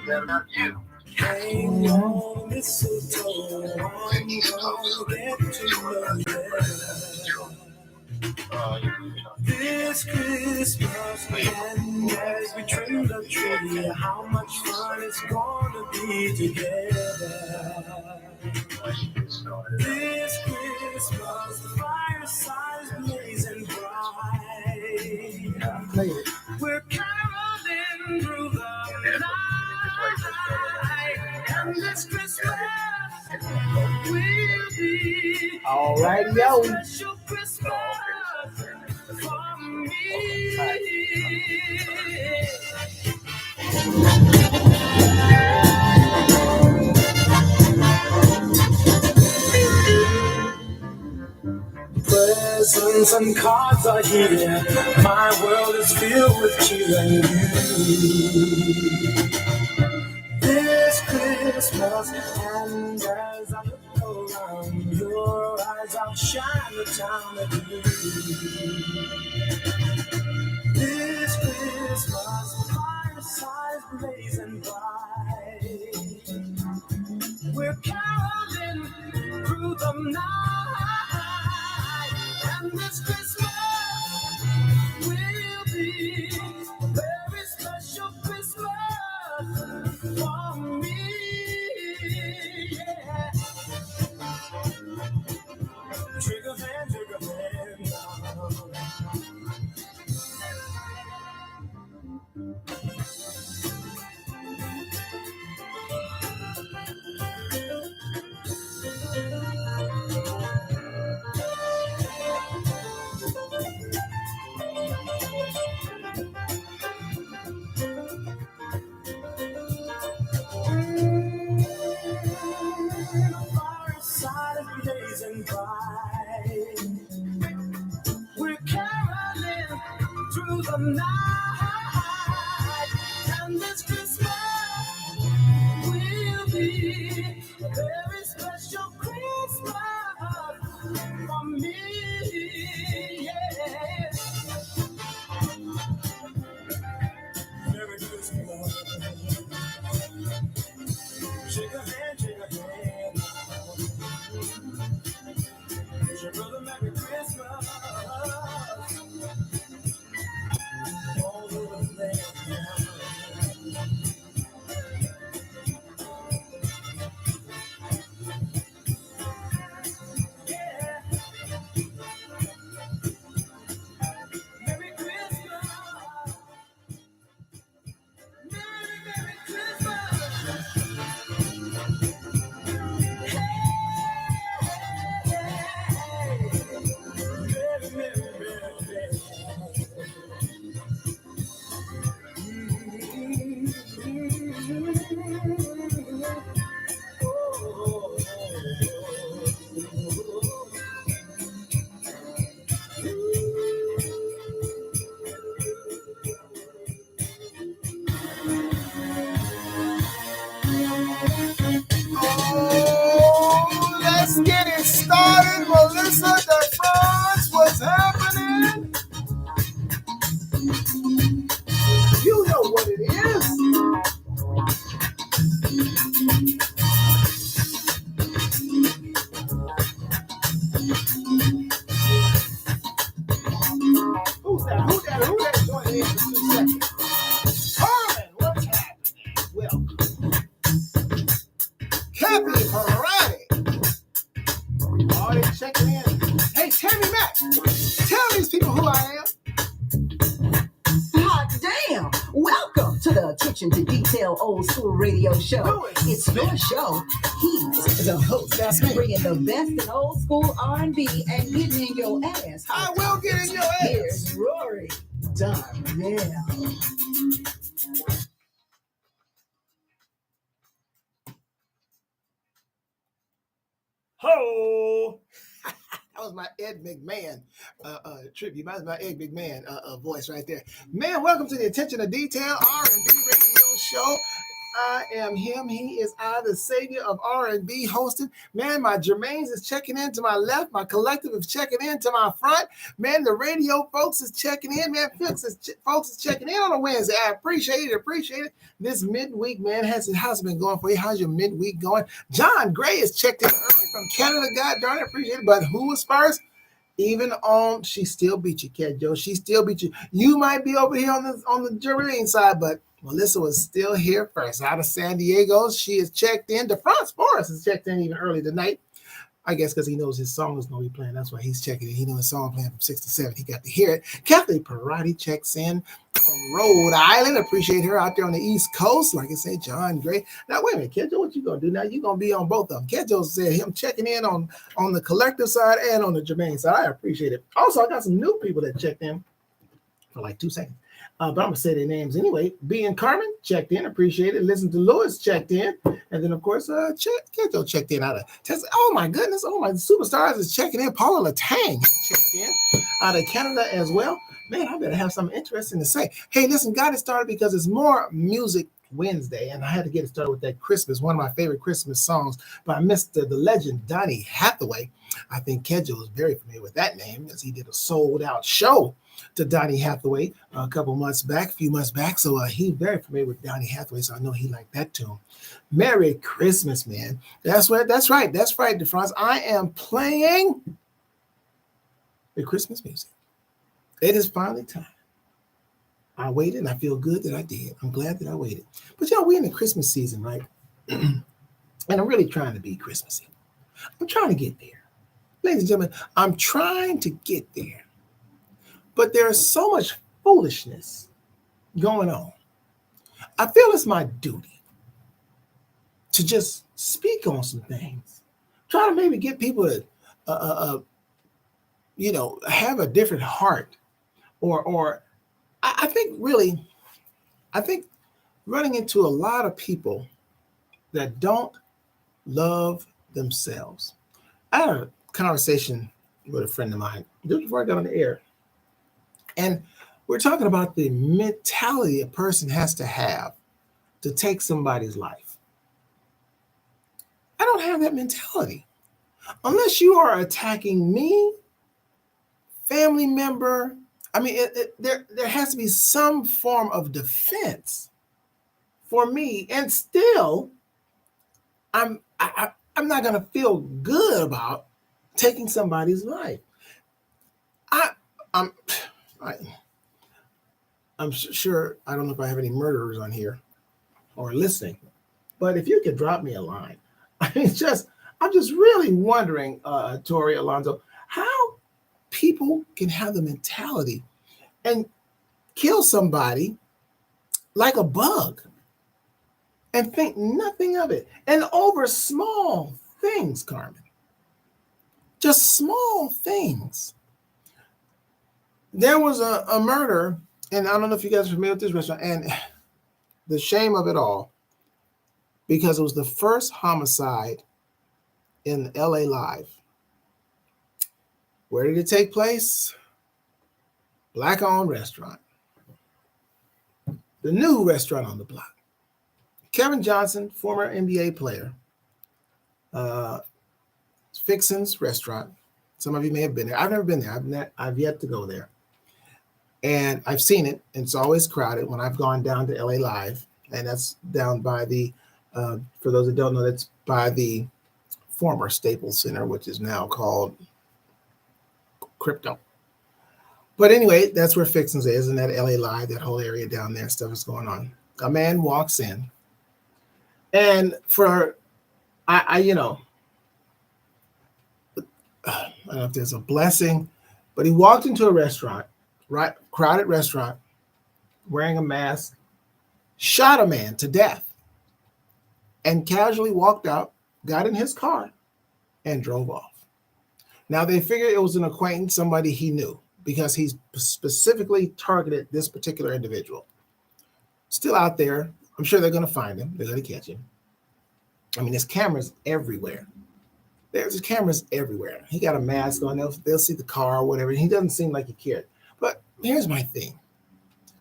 Hang on, mistletoe, I'm gonna get to know you. This Christmas, and as we trim the tree, how much fun it's gonna be together. This Christmas, the fireside's blazing bright. We're caroling through the night, and this Christmas will be all right, yo. Special Christmas for me. Presents and cards are here. My world is filled with cheer and you. This Christmas, and as I look around, your eyes outshine the town of you. This Christmas, firesides blazing bright. We're caroling through the night, and this Christmas will be a very special Christmas for me. Yeah. Trigger hand now. Fireside is blazing bright. We're caroling through the night, and this Christmas will be a very special Christmas for me. Yeah. Merry Christmas. Shake a hand, shake a hand. Wish your brother Merry Christmas. All over the land now. Yeah. Merry Christmas. Merry, Merry Christmas. Let's get it started. Melissa DeFrance, what's happening? You know what it is. Who's that? Join in for 2 seconds. Carmen, what's happening? Welcome. Cappy Ferrari. Oh, they checking in. Hey, Tammy Mack, tell these people who I am. Hot damn! Welcome to the Attention to Detail Old School Radio Show. It's your show. He's the host. That's me. Bringing the best in old school R&B and getting in your ass. I will get in your ass. Here's Rory Darnell. Ho! That was my Ed McMahon tribute. That was my Ed McMahon voice right there. Man, welcome to the Attention to Detail R&B radio show. I am him. He is I, the savior of R&B hosting. Man, my Jermaines is checking in to my left. My collective is checking in to my front. Man, the radio folks is checking in. Man, folks is checking in on a Wednesday. I appreciate it. This midweek, man, how's it been going for you? How's your midweek going? John Gray is checked in early from Canada. God darn it, appreciate it. But who was first? Even on, she still beat you, Cat Joe. She still beat you. You might be over here on the Jermaine side, but Melissa was still here first. Out of San Diego, she is checked in. DeFrance Forrest is checked in even early tonight. I guess because he knows his song is going to be playing. That's why he's checking in. He knows his song playing from 6 to 7. He got to hear it. Kathy Parati checks in from Rhode Island. Appreciate her out there on the East Coast. Like I say, John Gray. Now, wait a minute, Kedjo, what you going to do now? You're going to be on both of them. Kedjo said him checking in on the collective side and on the Jermaine side. I appreciate it. Also, I got some new people that checked in for like 2 seconds. But I'm going to say their names anyway. B and Carmen checked in. Appreciate it. Listen to Lewis checked in. And then, of course, Kedjo checked in out of Texas. Oh, my goodness. Oh, my superstars is checking in. Paula Latang is checked in out of Canada as well. Man, I better have something interesting to say. Hey, listen, got it started because it's more Music Wednesday, and I had to get it started with that Christmas, one of my favorite Christmas songs by Mr. the legend Donny Hathaway. I think Kedjo is very familiar with that name as he did a sold-out show to Donny Hathaway a few months back. So he's very familiar with Donny Hathaway, so I know he liked that tune. Merry Christmas, man. That's right, DeFrance. I am playing the Christmas music. It is finally time. I waited, and I feel good that I did. I'm glad that I waited. But, we're in the Christmas season, right? And I'm really trying to be Christmassy. I'm trying to get there. Ladies and gentlemen, I'm trying to get there. But there's so much foolishness going on. I feel it's my duty to just speak on some things. Try to maybe get people to, have a different heart. Or I think running into a lot of people that don't love themselves. I had a conversation with a friend of mine just before I got on the air. And we're talking about the mentality a person has to have to take somebody's life. I don't have that mentality. Unless you are attacking me, family member, there has to be some form of defense for me. And still, I'm not going to feel good about taking somebody's life. I'm sure, I don't know if I have any murderers on here or listening, but if you could drop me a line. I'm just really wondering, Tori Alonso, how people can have the mentality and kill somebody like a bug and think nothing of it. And over small things, Carmen. Just small things. There was a murder, and I don't know if you guys are familiar with this restaurant, and the shame of it all, because it was the first homicide in LA Live. Where did it take place? Black-owned restaurant. The new restaurant on the block. Kevin Johnson, former NBA player. Fixin's Restaurant. Some of you may have been there. I've never been there. I've yet to go there. And I've seen it. And it's always crowded when I've gone down to LA Live. And that's down by the, for those that don't know, that's by the former Staples Center, which is now called Crypto. But anyway, that's where Fixin's is, and that LA Live, that whole area down there, stuff is going on. A man walks in, and I don't know if there's a blessing, but he walked into a restaurant, right, crowded restaurant, wearing a mask, shot a man to death, and casually walked out, got in his car, and drove off. Now, they figured it was an acquaintance, somebody he knew, because he's specifically targeted this particular individual. Still out there. I'm sure they're going to find him. They're going to catch him. I mean, there's cameras everywhere. There's cameras everywhere. He got a mask on. They'll see the car or whatever. He doesn't seem like he cared. But here's my thing.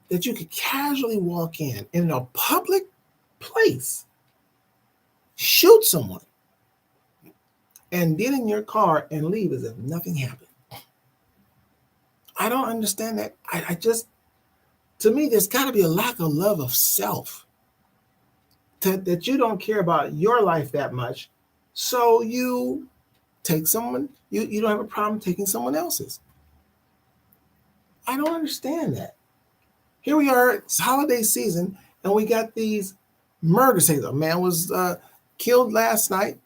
That you could casually walk in a public place, shoot someone, and get in your car and leave as if nothing happened. I don't understand that. I just, to me, there's got to be a lack of love of self, that you don't care about your life that much. So you take someone, you don't have a problem taking someone else's. I don't understand that. Here we are, it's holiday season, and we got these murder cases. A man was killed last night,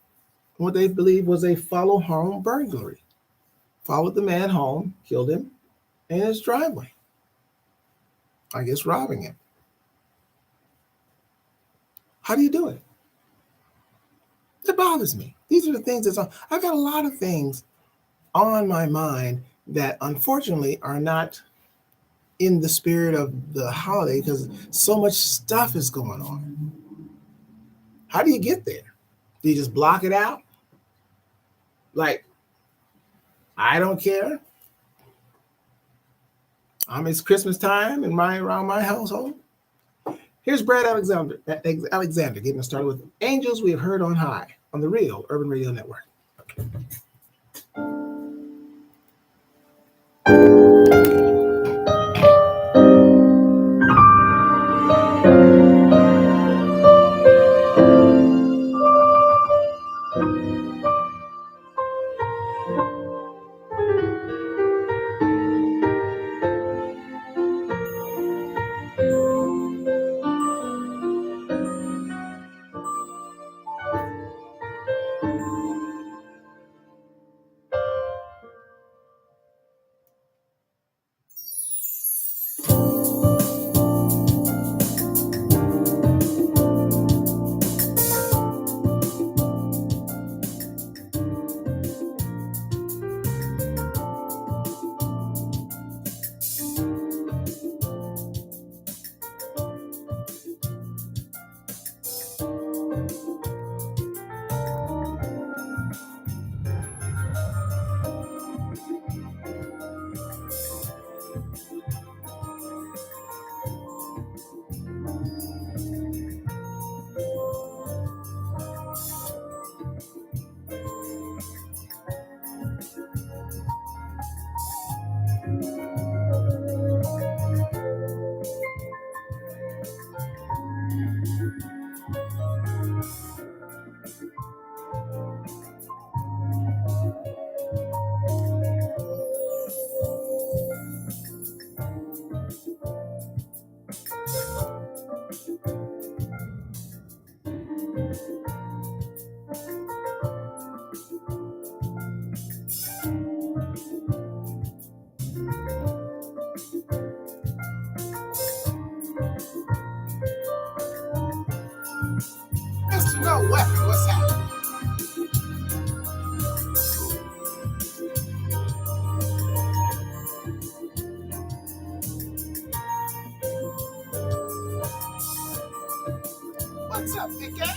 what they believe was a follow home burglary. Followed the man home, killed him in his driveway. I guess robbing him. How do you do it? It bothers me. These are the things that's on. I've got a lot of things on my mind that unfortunately are not in the spirit of the holiday because so much stuff is going on. How do you get there? Do you just block it out? Like, I don't care. It's Christmas time around my household. Here's Brad Alexander getting us started with Angels We Have Heard on High on the Real Urban Radio Network. Mr. No Weapon, what's happening? What's up, big guy?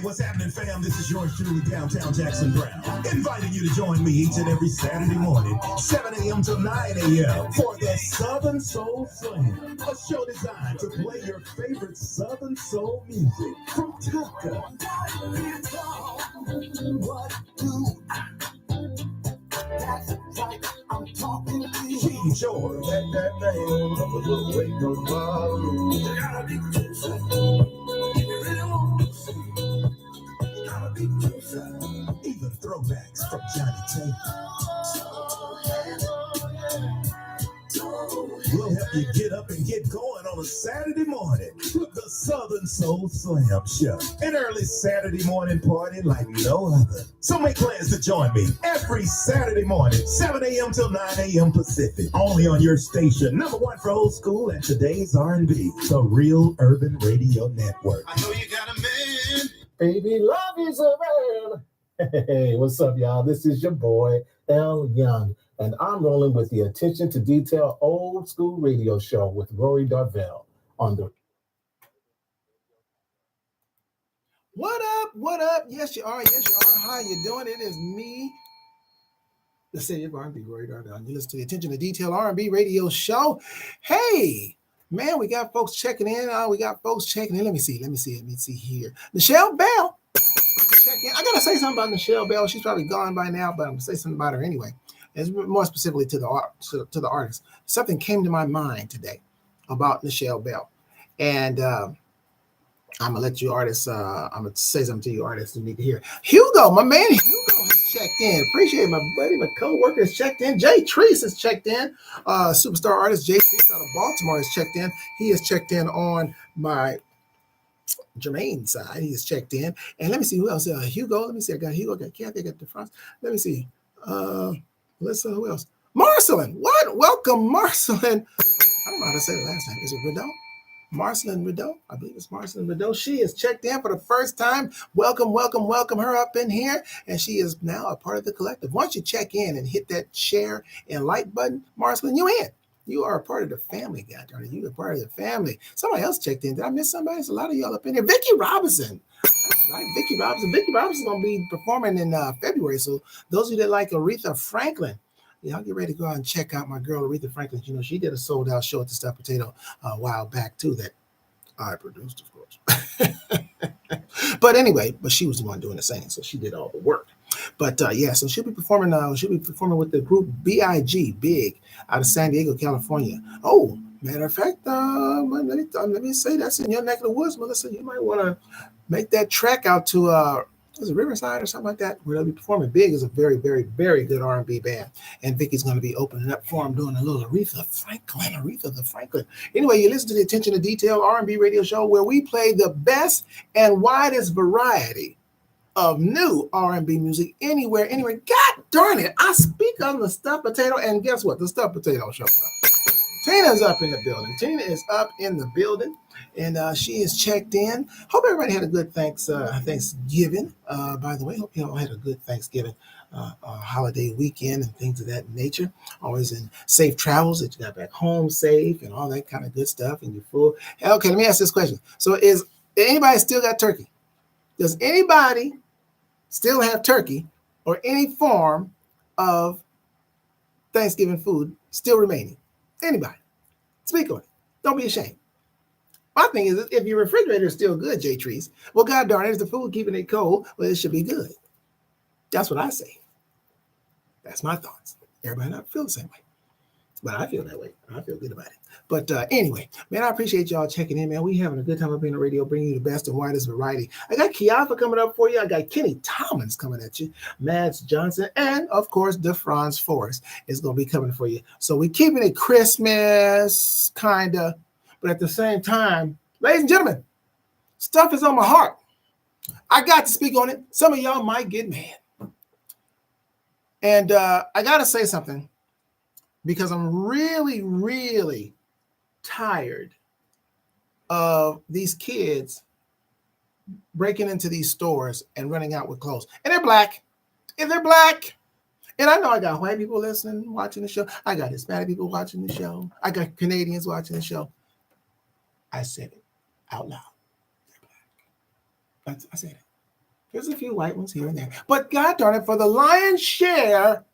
Hey, what's happening, fam? This is yours truly, Downtown Jackson Brown, inviting you to join me each and every Saturday morning, 7 a.m. to 9 a.m. for the Southern Soul Slam, a show designed to play your favorite Southern Soul music from Tucker. King George. Even throwbacks from Johnny Taylor. We'll help you get up and get going on a Saturday morning with the Southern Soul Slam Show. An early Saturday morning party like no other. So make plans to join me every Saturday morning, 7 a.m. till 9 a.m. Pacific. Only on your station, number one for old school and today's R&B, the Real Urban Radio Network. I know you got a man. Baby, love is a man. Hey, what's up, y'all? This is your boy, L. Young, and I'm rolling with the Attention to Detail Old School Radio Show with Rory Darvell on the... What up? What up? Yes, you are. Yes, you are. How you doing? It is me, the city of R&B, Rory Darvell. You listen to the Attention to Detail R&B Radio Show. Hey, man, we got folks checking in. Let me see here. Nichelle Bell. I gotta say something about Nichelle Bell. She's probably gone by now, but I'm gonna say something about her anyway. It's more specifically to the artist. Something came to my mind today about Nichelle Bell, and I'm gonna let you artists. I'm gonna say something to you artists who need to hear. Hugo, my man, Hugo has checked in. Appreciate it, my buddy, my co-worker has checked in. Jay Treese has checked in. Superstar artist Jay Treese out of Baltimore has checked in. He has checked in on my Jermaine side. He has checked in. And let me see who else. Hugo. Let me see. I got Hugo. I got Kathy. I got DeFrance. Let me see. Melissa. Who else? Marceline. What? Welcome, Marceline. I don't know how to say the last name. Is it Rideau? Marceline Rideau. I believe it's Marceline Rideau. She is checked in for the first time. Welcome her up in here. And she is now a part of the collective. Once you check in and hit that share and like button, Marceline, you in. You are a part of the family, goddarn. You are part of the family. Somebody else checked in. Did I miss somebody? There's a lot of y'all up in here. Vicki Robinson. That's right, Vicki Robinson. Vicki Robinson's going to be performing in February. So those of you that like Aretha Franklin, y'all get ready to go out and check out my girl Aretha Franklin. You know, she did a sold-out show at the Stuffed Potato a while back, too, that I produced, of course. But anyway, she was the one doing the singing, so she did all the work. But yeah, so she'll be performing with the group Big out of San Diego, California. Oh, matter of fact, let me say that's in your neck of the woods, Melissa. You might want to make that trek out to is it Riverside or something like that, where they'll be performing. Big is a very, very, very good R&B band, and Vicky's going to be opening up for them, doing a little Aretha the Franklin. Anyway, you listen to the Attention to Detail R&B radio show, where we play the best and widest variety of new R&B music anywhere. God darn it, I speak on the Stuffed Potato, and guess what? The Stuffed Potato shows up. Tina's up in the building. Tina is up in the building, and she is checked in. Hope everybody had a good Thanksgiving. By the way, hope you all had a good Thanksgiving holiday weekend and things of that nature. Always in safe travels, that you got back home safe and all that kind of good stuff, and you're full. Okay, let me ask this question. So is anybody still got turkey? Does anybody still have turkey or any form of Thanksgiving food still remaining? Anybody? Speak on it. Don't be ashamed. My thing is, if your refrigerator is still good, Jay Treese, well, God darn it, is the food keeping it cold? Well, it should be good. That's what I say. That's my thoughts. Everybody not feel the same way. But I feel that way. I feel good about it. But anyway, man, I appreciate y'all checking in, man. We having a good time up in the radio, bringing you the best and widest variety. I got Kiafa coming up for you. I got Kenny Tomlins coming at you. Mads Johnson. And, of course, DeFrance Forrest is going to be coming for you. So we're keeping it Christmas, kind of. But at the same time, ladies and gentlemen, stuff is on my heart. I got to speak on it. Some of y'all might get mad. And I got to say something, because I'm really, really tired of these kids breaking into these stores and running out with clothes. And they're black. And they're black. And I know I got white people listening, watching the show. I got Hispanic people watching the show. I got Canadians watching the show. I said it out loud. They're black. I said it. There's a few white ones here and there. But God darn it, for the lion's share,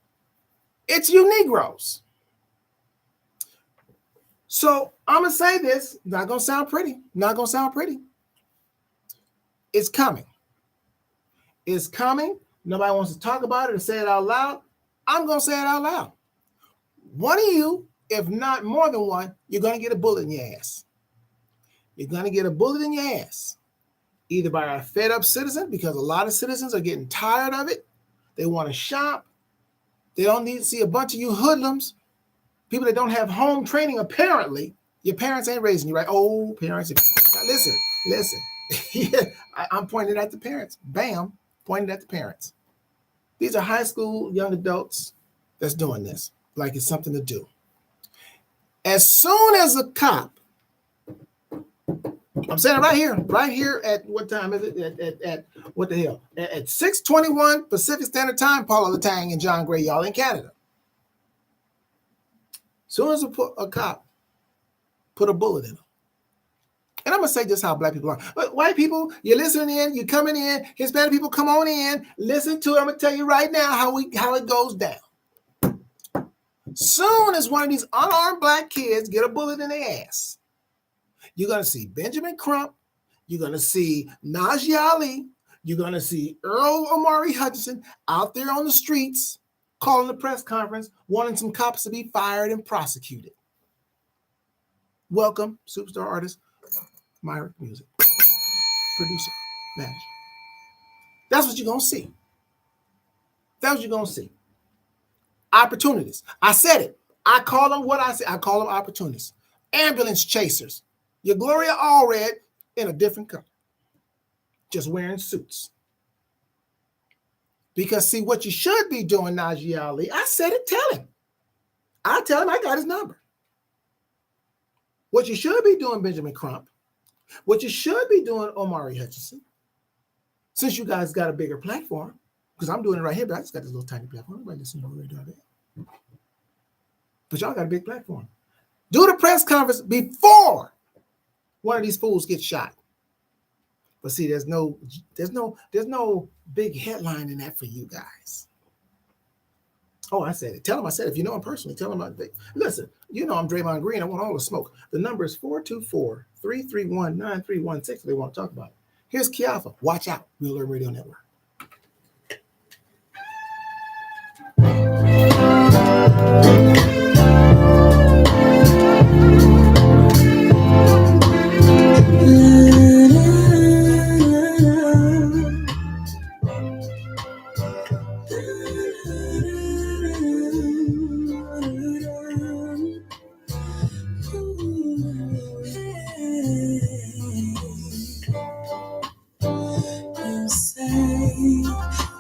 it's you Negroes. So I'm going to say this. Not going to sound pretty. Not going to sound pretty. It's coming. It's coming. Nobody wants to talk about it and say it out loud. I'm going to say it out loud. One of you, if not more than one, you're going to get a bullet in your ass. You're going to get a bullet in your ass. Either by a fed up citizen, because a lot of citizens are getting tired of it. They want to shop. They don't need to see a bunch of you hoodlums, people that don't have home training. Apparently, your parents ain't raising you right. Oh, parents. Now listen. Yeah, I'm pointing at the parents. Bam, pointing at the parents. These are high school young adults that's doing this like it's something to do. As soon as a cop, I'm saying it right here at what time is it? At what the hell? At 6:21 Pacific Standard Time, Paula Latang and John Gray, y'all in Canada. As soon as a cop put a bullet in them. And I'm going to say just how black people are. But white people, you're listening in, you're coming in, Hispanic people, come on in, listen to it. I'm going to tell you right now how it goes down. Soon as one of these unarmed black kids get a bullet in their ass, you're going to see Benjamin Crump. You're going to see Najee Ali. You're going to see Earl Omari Hutchinson out there on the streets calling a press conference, wanting some cops to be fired and prosecuted. Welcome, superstar artist, Myrick Music. Producer, manager. That's what you're going to see. That's what you're going to see. Opportunities. I said it. I call them what I said. I call them opportunities. Ambulance chasers. Your Gloria Allred in a different color. Just wearing suits. Because see, what you should be doing, Najee Ali, I said it, tell him. I tell him I got his number. What you should be doing, Benjamin Crump, what you should be doing, Omari Hutchinson, since you guys got a bigger platform, because I'm doing it right here, but I just got this little tiny platform. Nobody listen to radio there. But y'all got a big platform. Do the press conference before one of these fools gets shot. But see, there's no big headline in that for you guys. Oh, I said it. Tell them I said it. If you know him personally, tell him listen, you know I'm Draymond Green. I want all the smoke. The number is 424-331-9316 if they want to talk about it. Here's Kiafa. Watch out. Real Learn Radio Network.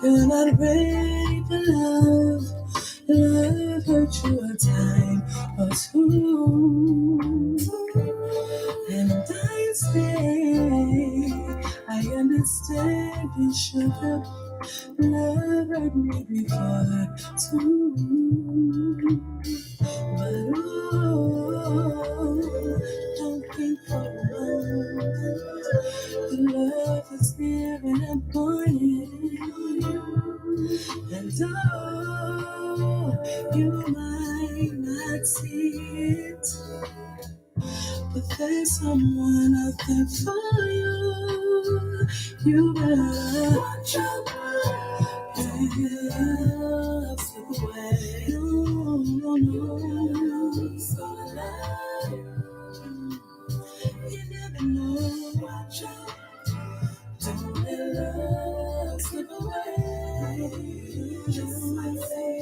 You're not ready for love. Love hurt you a time or two. And I say, I understand you should have. Love hurt me before too. But don't think for a moment. The love is given upon you. And you might not see it, but there's someone out there for you. You better watch out. Yeah, slip away. No. You never know. Watch out. Don't let love slip away. Just like they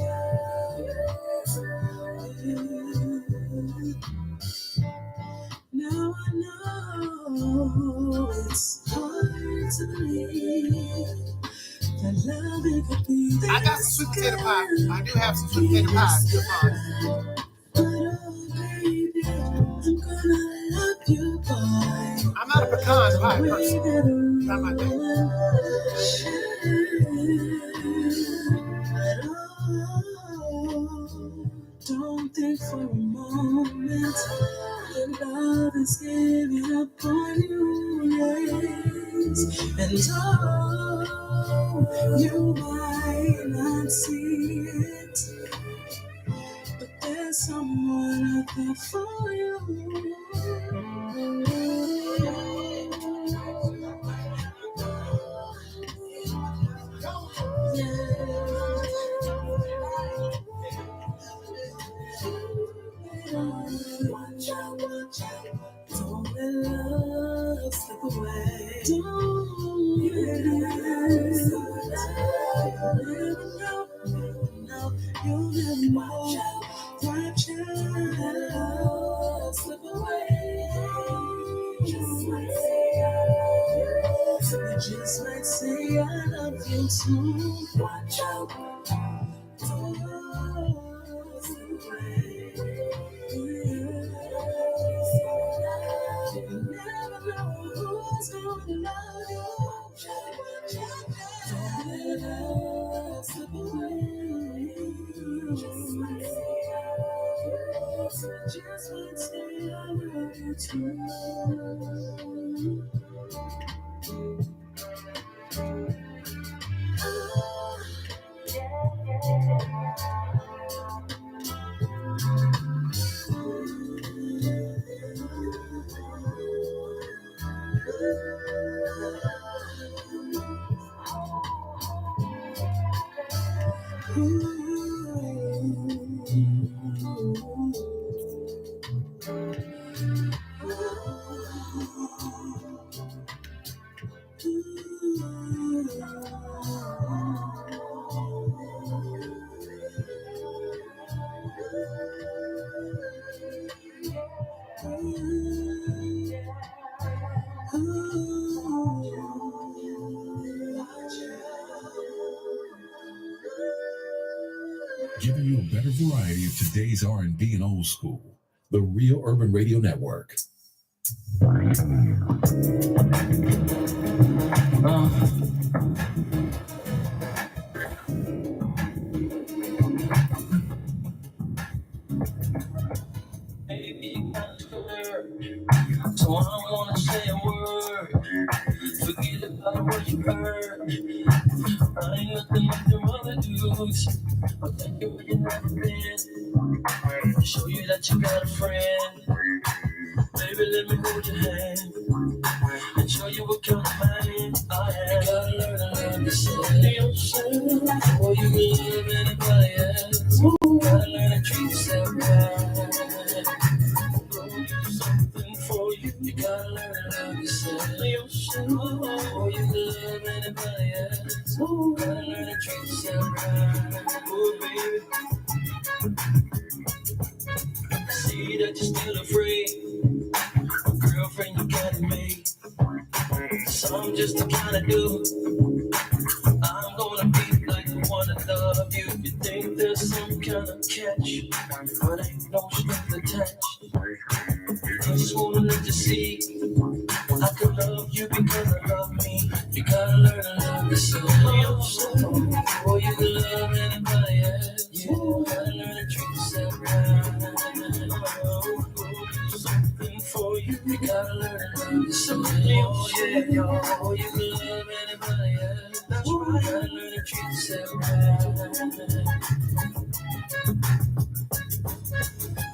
Now I know it's hard to believe that love it could be. I got some sweet potato pie. I do have some sweet potato pie. But oh baby, I'm gonna love you, boy. I'm not a pecan pie person. Not my thing. Don't think for a moment that love is giving up on you, yes. And see it, but there's someone out there for you. Watch out, watch out. Don't let love slip away. Don't let love you'll never know. Watch out, love slip away. Just might say I love you too. Watch out, don't slip away. You never know who's gonna love you. Don't let love slip away. Just might say I love you too. Giving you a better variety of today's R&B and old school. The Real Urban Radio Network. Baby, so I don't wanna say a word. Forget about what you heard. I ain't nothing like them other dudes. I'll take you where you never been. Show you that you got a friend. Baby, let me hold your hand and show you what kind of man I am. You gotta learn to love yourself. Before you can love anybody else, you gotta learn to treat yourself right. Gonna do something for you. You gotta learn to love yourself. Before you can love anybody else, you gotta learn to treat yourself right. Oh, baby, I see that you're still afraid. Girlfriend, you got it made. So I'm just the kind of dude. I'm gonna be like the one that love you. You think there's some kind of catch, but ain't no strings attached. I just wanna let you see I can love you because I love me. You gotta learn to love yourself. Before you can love anybody else, you gotta learn to treat yourself right. Something for you. You gotta learn to love yourself. Oh yeah, y'all. Before you can love anybody else, that's right. You gotta learn to treat yourself right.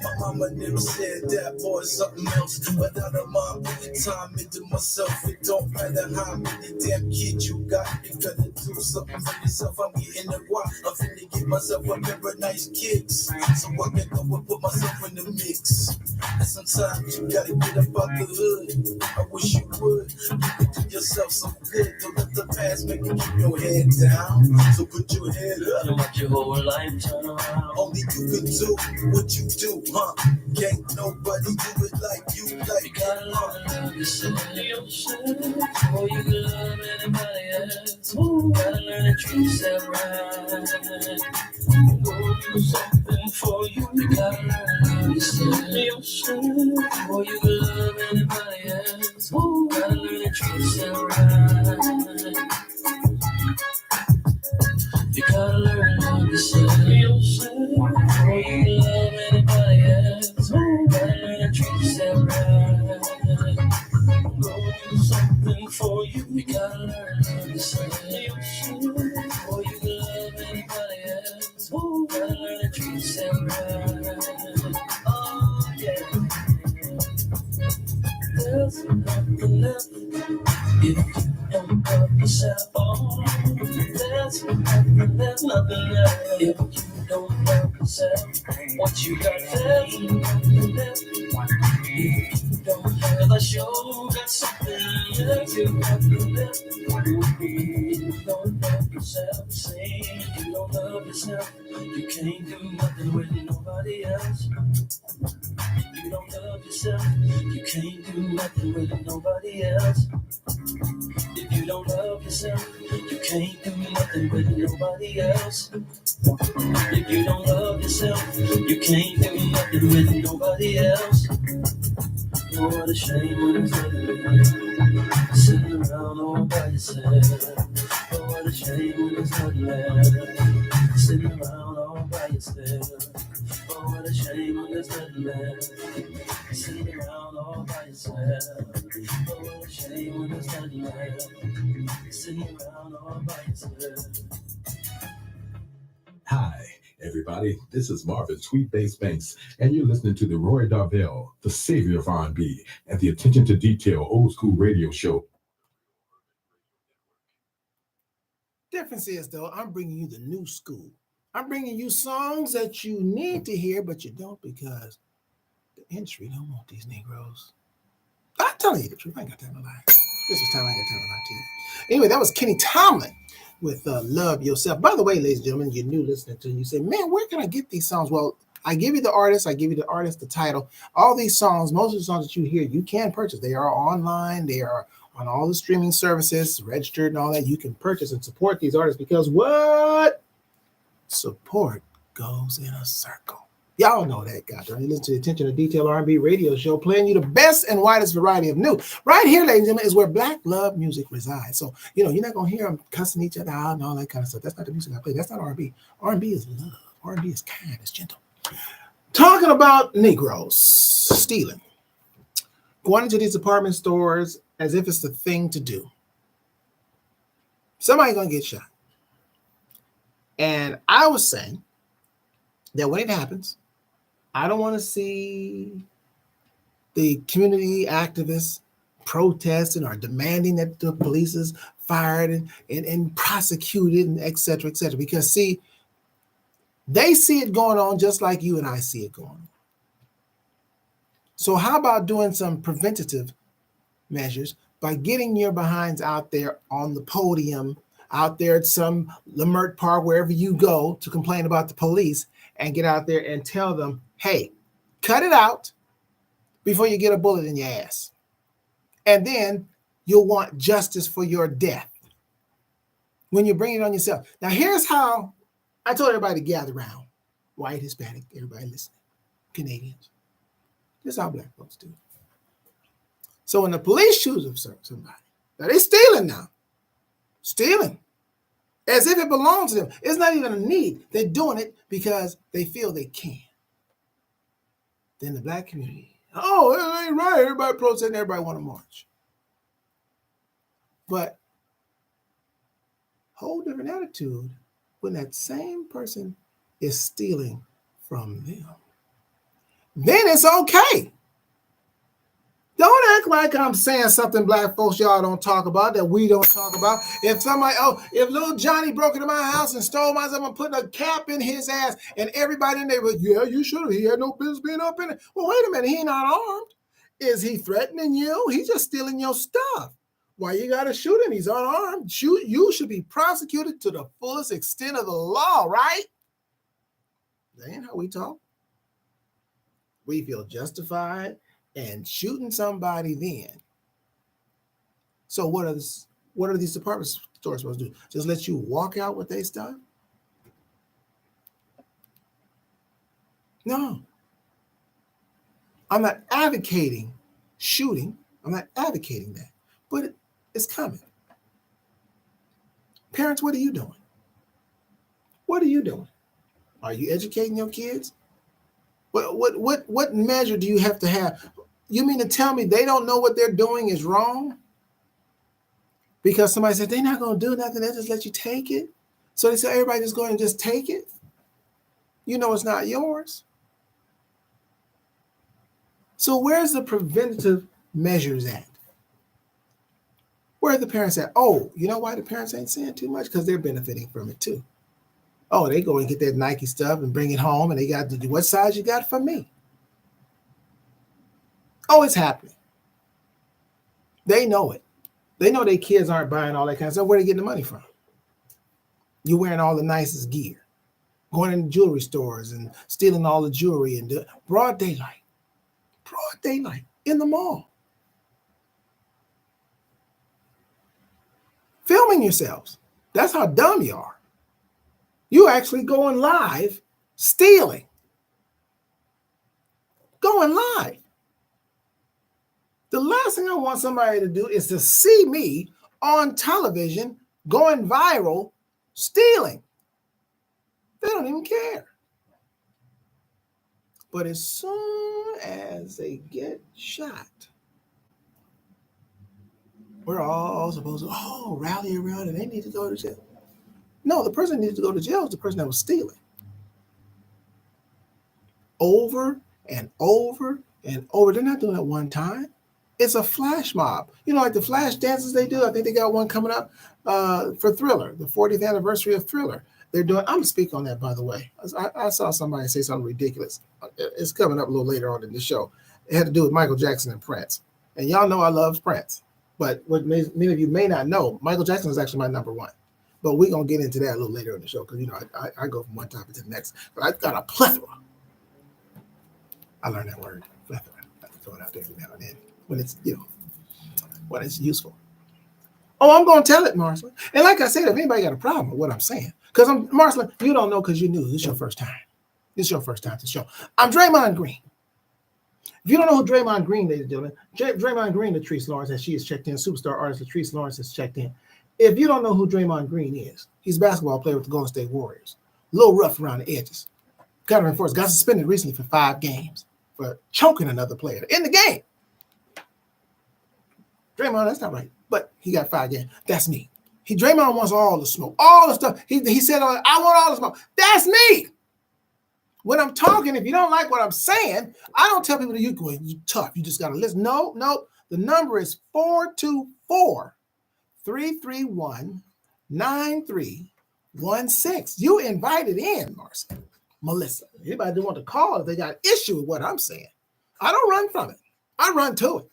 My mama never said that, boy, something else. But out of my putting time into myself, it don't matter how many damn kids you got. You gotta do something for yourself. I'm getting the why. I'm finna give myself a pair of nice kicks, so I can go and put myself in the mix. And sometimes you gotta get up out the hood. I wish you would. You could do yourself some good. Don't let the past make you keep your head down. So put your head up. You let your whole life turn around. Only you can do what you do, huh? Can't nobody do it like you, like You gotta learn to love yourself. Before you can love anybody else, you gotta learn to treat yourself right. Go do something for you. You gotta learn to love yourself. Before you can love anybody else, you gotta learn to treat yourself right. You gotta learn to love yourself. Before you can love anybody else, you gotta learn to treat yourself right. Go do something for you. You gotta learn to love yourself. Before you can love anybody else. Ooh, gotta learn to treat yourself right. Oh, yeah. There's nothing left if you don't love yourself. Oh, there's nothing left if you don't love yourself. What you got left, nothing left. If you don't have a show, got something left. You nothing left. If you don't love yourself, say if you don't love yourself, you can't do nothing with nobody else. If you don't love yourself, you can't do nothing with nobody else. If you don't love yourself, you can't do nothing with nobody else. If you don't love yourself, you can't do nothing with nobody else. Oh, what a shame when it's not sitting around all by yourself. Oh, what a shame when it's not left sitting around all by yourself. Oh, what a shame when there's nothing left sitting around all by yourself. Oh, what a shame when there's nothing left sitting around all by yourself. Hi, everybody. This is Marvin Sweet Bass Banks, and you're listening to the Roy Darvell, the savior of R&B, and the Attention to Detail old school radio show. Difference is, though, I'm bringing you the new school. I'm bringing you songs that you need to hear, but you don't because the industry don't want these Negroes. I'm telling you the truth. I ain't got time to lie. This is time I ain't got time to lie to you. Anyway, that was Kenny Tomlin with Love Yourself. By the way, ladies and gentlemen, you're new listening to, you say, man, where can I get these songs? Well, I give you the artist, the title. All these songs, most of the songs that you hear, you can purchase. They are online. They are on all the streaming services, registered and all that. You can purchase and support these artists because what? Support goes in a circle. Y'all know that, guys. You listen to the Attention to Detail R&B radio show, playing you the best and widest variety of new. Right here, ladies and gentlemen, is where Black love music resides. So, you're not going to hear them cussing each other out and all that kind of stuff. That's not the music I play. That's not R&B. R&B is love. R&B is kind. It's gentle. Talking about Negroes stealing. Going into these department stores as if it's the thing to do. Somebody's going to get shot. And I was saying that when it happens, I don't want to see the community activists protesting or demanding that the police is fired and prosecuted and et cetera, because see, they see it going on just like you and I see it going on. So how about doing some preventative measures by getting your behinds out there on the podium, out there at some Lamert Park, wherever you go to complain about the police, and get out there and tell them, hey, cut it out before you get a bullet in your ass. And then you'll want justice for your death when you bring it on yourself. Now, here's how I told everybody to gather around. White, Hispanic, everybody listening, Canadians. This is how Black folks do it. So when the police shoot somebody, now they're stealing now. Stealing. As if it belongs to them. It's not even a need. They're doing it because they feel they can. Then the Black community, oh, it ain't right. Everybody protesting, everybody want to march. But whole different attitude when that same person is stealing from them. Then it's okay. Don't act like I'm saying something Black folks y'all don't talk about, that we don't talk about. If little Johnny broke into my house and stole my stuff, I'm putting a cap in his ass, and everybody in there was, yeah, you should have. He had no business being up in it. Well, wait a minute, he not armed. Is he threatening you? He's just stealing your stuff. Why you gotta shoot him? He's unarmed. You should be prosecuted to the fullest extent of the law, right? That ain't how we talk. We feel justified and shooting somebody then. So what are these department stores supposed to do? Just let you walk out with their stuff? No. I'm not advocating shooting. I'm not advocating that. But it's coming. Parents, what are you doing? What are you doing? Are you educating your kids? What measure do you have to have? You mean to tell me they don't know what they're doing is wrong? Because somebody said they're not going to do nothing, they'll just let you take it. So they say everybody just go and just take it. You know it's not yours. So where's the preventative measures at? Where are the parents at? Oh, you know why the parents ain't saying too much? Because they're benefiting from it too. Oh, they go and get that Nike stuff and bring it home, and they got to do what size you got for me? Oh, it's happening. They know it. They know their kids aren't buying all that kind of stuff. Where are they getting the money from? You're wearing all the nicest gear, going into jewelry stores and stealing all the jewelry and broad daylight in the mall. Filming yourselves. That's how dumb you are. You actually going live, stealing. Going live. The last thing I want somebody to do is to see me on television going viral, stealing. They don't even care. But as soon as they get shot, we're all supposed to, rally around and they need to go to jail. No, the person that needs to go to jail is the person that was stealing. Over and over and over. They're not doing it one time. It's a flash mob. You know, like the flash dances they do. I think they got one coming up for Thriller, the 40th anniversary of Thriller. They're doing, I'm speaking on that, by the way. I saw somebody say something ridiculous. It's coming up a little later on in the show. It had to do with Michael Jackson and Prince. And y'all know I love Prince. But what many of you may not know, Michael Jackson is actually my number one. But we're going to get into that a little later in the show because, you know, I go from one topic to the next. But I've got a plethora. I learned that word, plethora. I have to throw it out there every now and then when it's, you know, when it's useful. Oh, I'm going to tell it, Marcelin. And like I said, if anybody got a problem with what I'm saying, because Marcelin, you don't know because you're new. This is your first time. This is your first time to the show. I'm Draymond Green. If you don't know who Draymond Green, ladies and gentlemen, Draymond Green, Latrice Lawrence, as she is checked in, superstar artist Latrice Lawrence has checked in. If you don't know who Draymond Green is, he's a basketball player with the Golden State Warriors. A little rough around the edges. Kind of enforced. Got suspended recently for 5 games for choking another player in the game. Draymond, that's not right. But he got 5 games. That's me. Draymond wants all the smoke, all the stuff. He said, I want all the smoke. That's me. When I'm talking, if you don't like what I'm saying, I don't tell people that you tough. You just got to listen. No. The number is 424-331-9316. You invited in, Marcia, Melissa. Anybody do want to call if they got an issue with what I'm saying? I don't run from it. I run to it.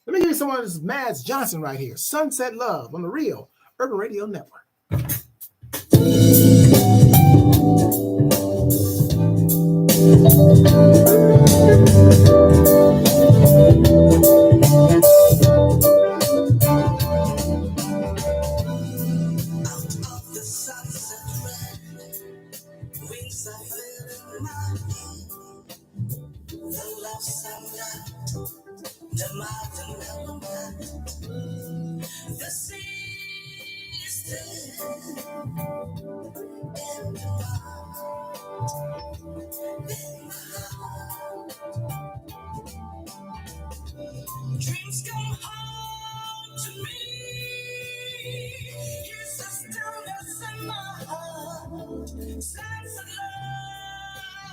Let me give you someone. This is Mads Johnson right here. Sunset Love on the Real Urban Radio Network. The mountain element, the sea is still, and the dreams come home to me. Yes, I still got in my heart. Sense of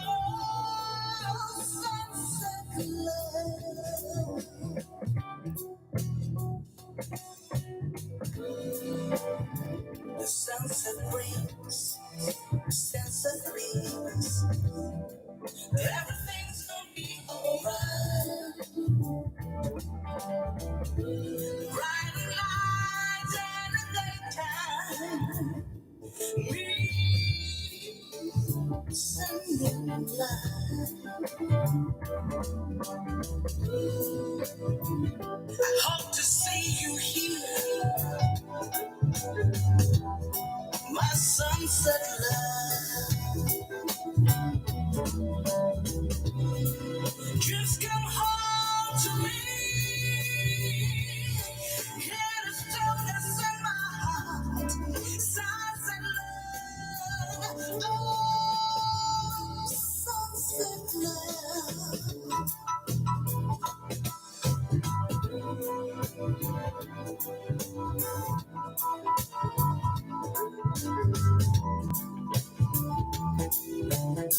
love, sunset love. The sunset brings, everything's gonna be alright. Bright lights in the daytime, me, sending light. I hope to see you here, my sunset love. Just come home to me. Yeah, the stillness in my heart. Sunset love. Oh, sunset love. Bright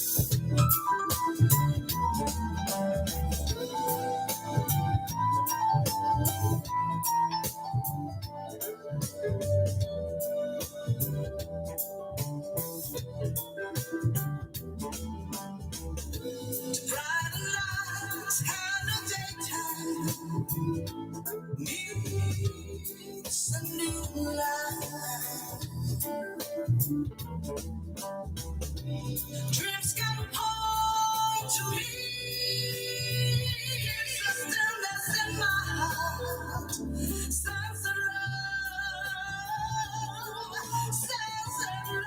lights and a daytime needs a new life. Dreams come home to me. It's the stillness in my heart. Sense of love, sense of love.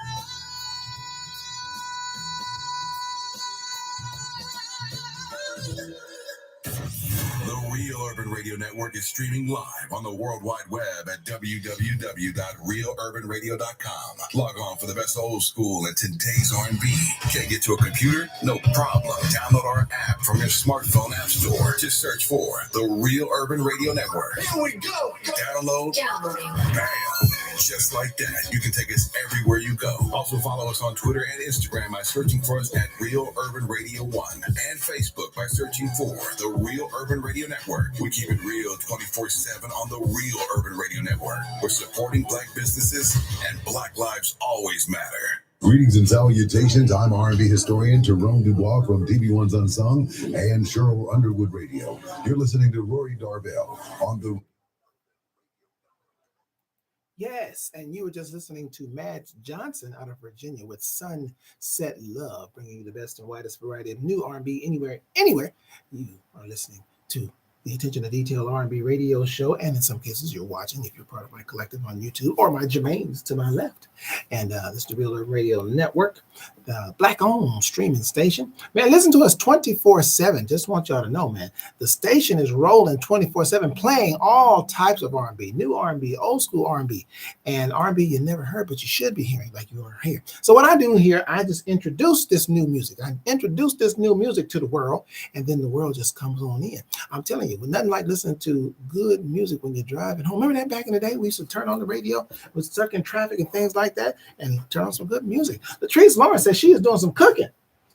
The Real Urban Radio Network is streaming live on the World Wide Web at www.realurbanradio.com. Log on for the best old school and today's R&B. Can't get to a computer? No problem. Download our app from your smartphone app store. Just search for the Real Urban Radio Network. Here we go. Download. Bam. Just like that. You can take us everywhere you go. Also follow us on Twitter and Instagram by searching for us at Real Urban Radio 1 and Facebook by searching for the Real Urban Radio Network. We keep it real 24/7 on the Real Urban Radio Network. We're supporting Black businesses and Black lives always matter. Greetings and salutations. I'm R&B historian Jerome Dubois from DB1's Unsung and Cheryl Underwood Radio. You're listening to Rory Darvell on the... Yes, and you were just listening to Matt Johnson out of Virginia with Sunset Love, bringing you the best and widest variety of new R&B anywhere you are listening to the Attention to Detail R&B radio show, and in some cases you're watching if you're part of my collective on YouTube, or my Jermaines to my left. And this is the Real Urban Radio Network, the Black-owned streaming station. Man, listen to us 24/7. Just want y'all to know, man, the station is rolling 24/7, playing all types of R&B, new R&B, old school R&B, and R&B you never heard, but you should be hearing like you are here. So what I do here, I just introduce this new music. I introduce this new music to the world, and then the world just comes on in. I'm telling you, nothing like listening to good music when you're driving home. Remember that back in the day, we used to turn on the radio, was stuck in traffic and things like that, and turn on some good music. Latrice Lawrence said she is doing some cooking.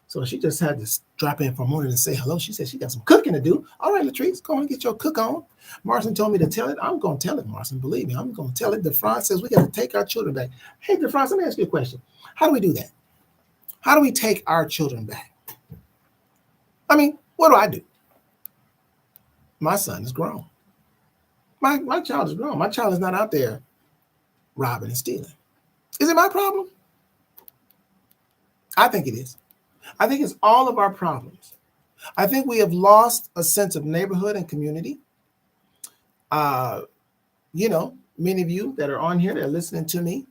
So she just had to drop in for a moment and say hello. She said she got some cooking to do. All right, Latrice, go on and get your cook on. Marcin told me to tell it. I'm going to tell it, Marcin. Believe me, I'm going to tell it. DeFranc says we got to take our children back. Hey, DeFranc, let me ask you a question. How do we do that? How do we take our children back? I mean, what do I do? My son is grown. My child is grown. My child is not out there robbing and stealing. Is it my problem? I think it is. I think it's all of our problems. I think we have lost a sense of neighborhood and community. You know, many of you that are on here that are listening to me,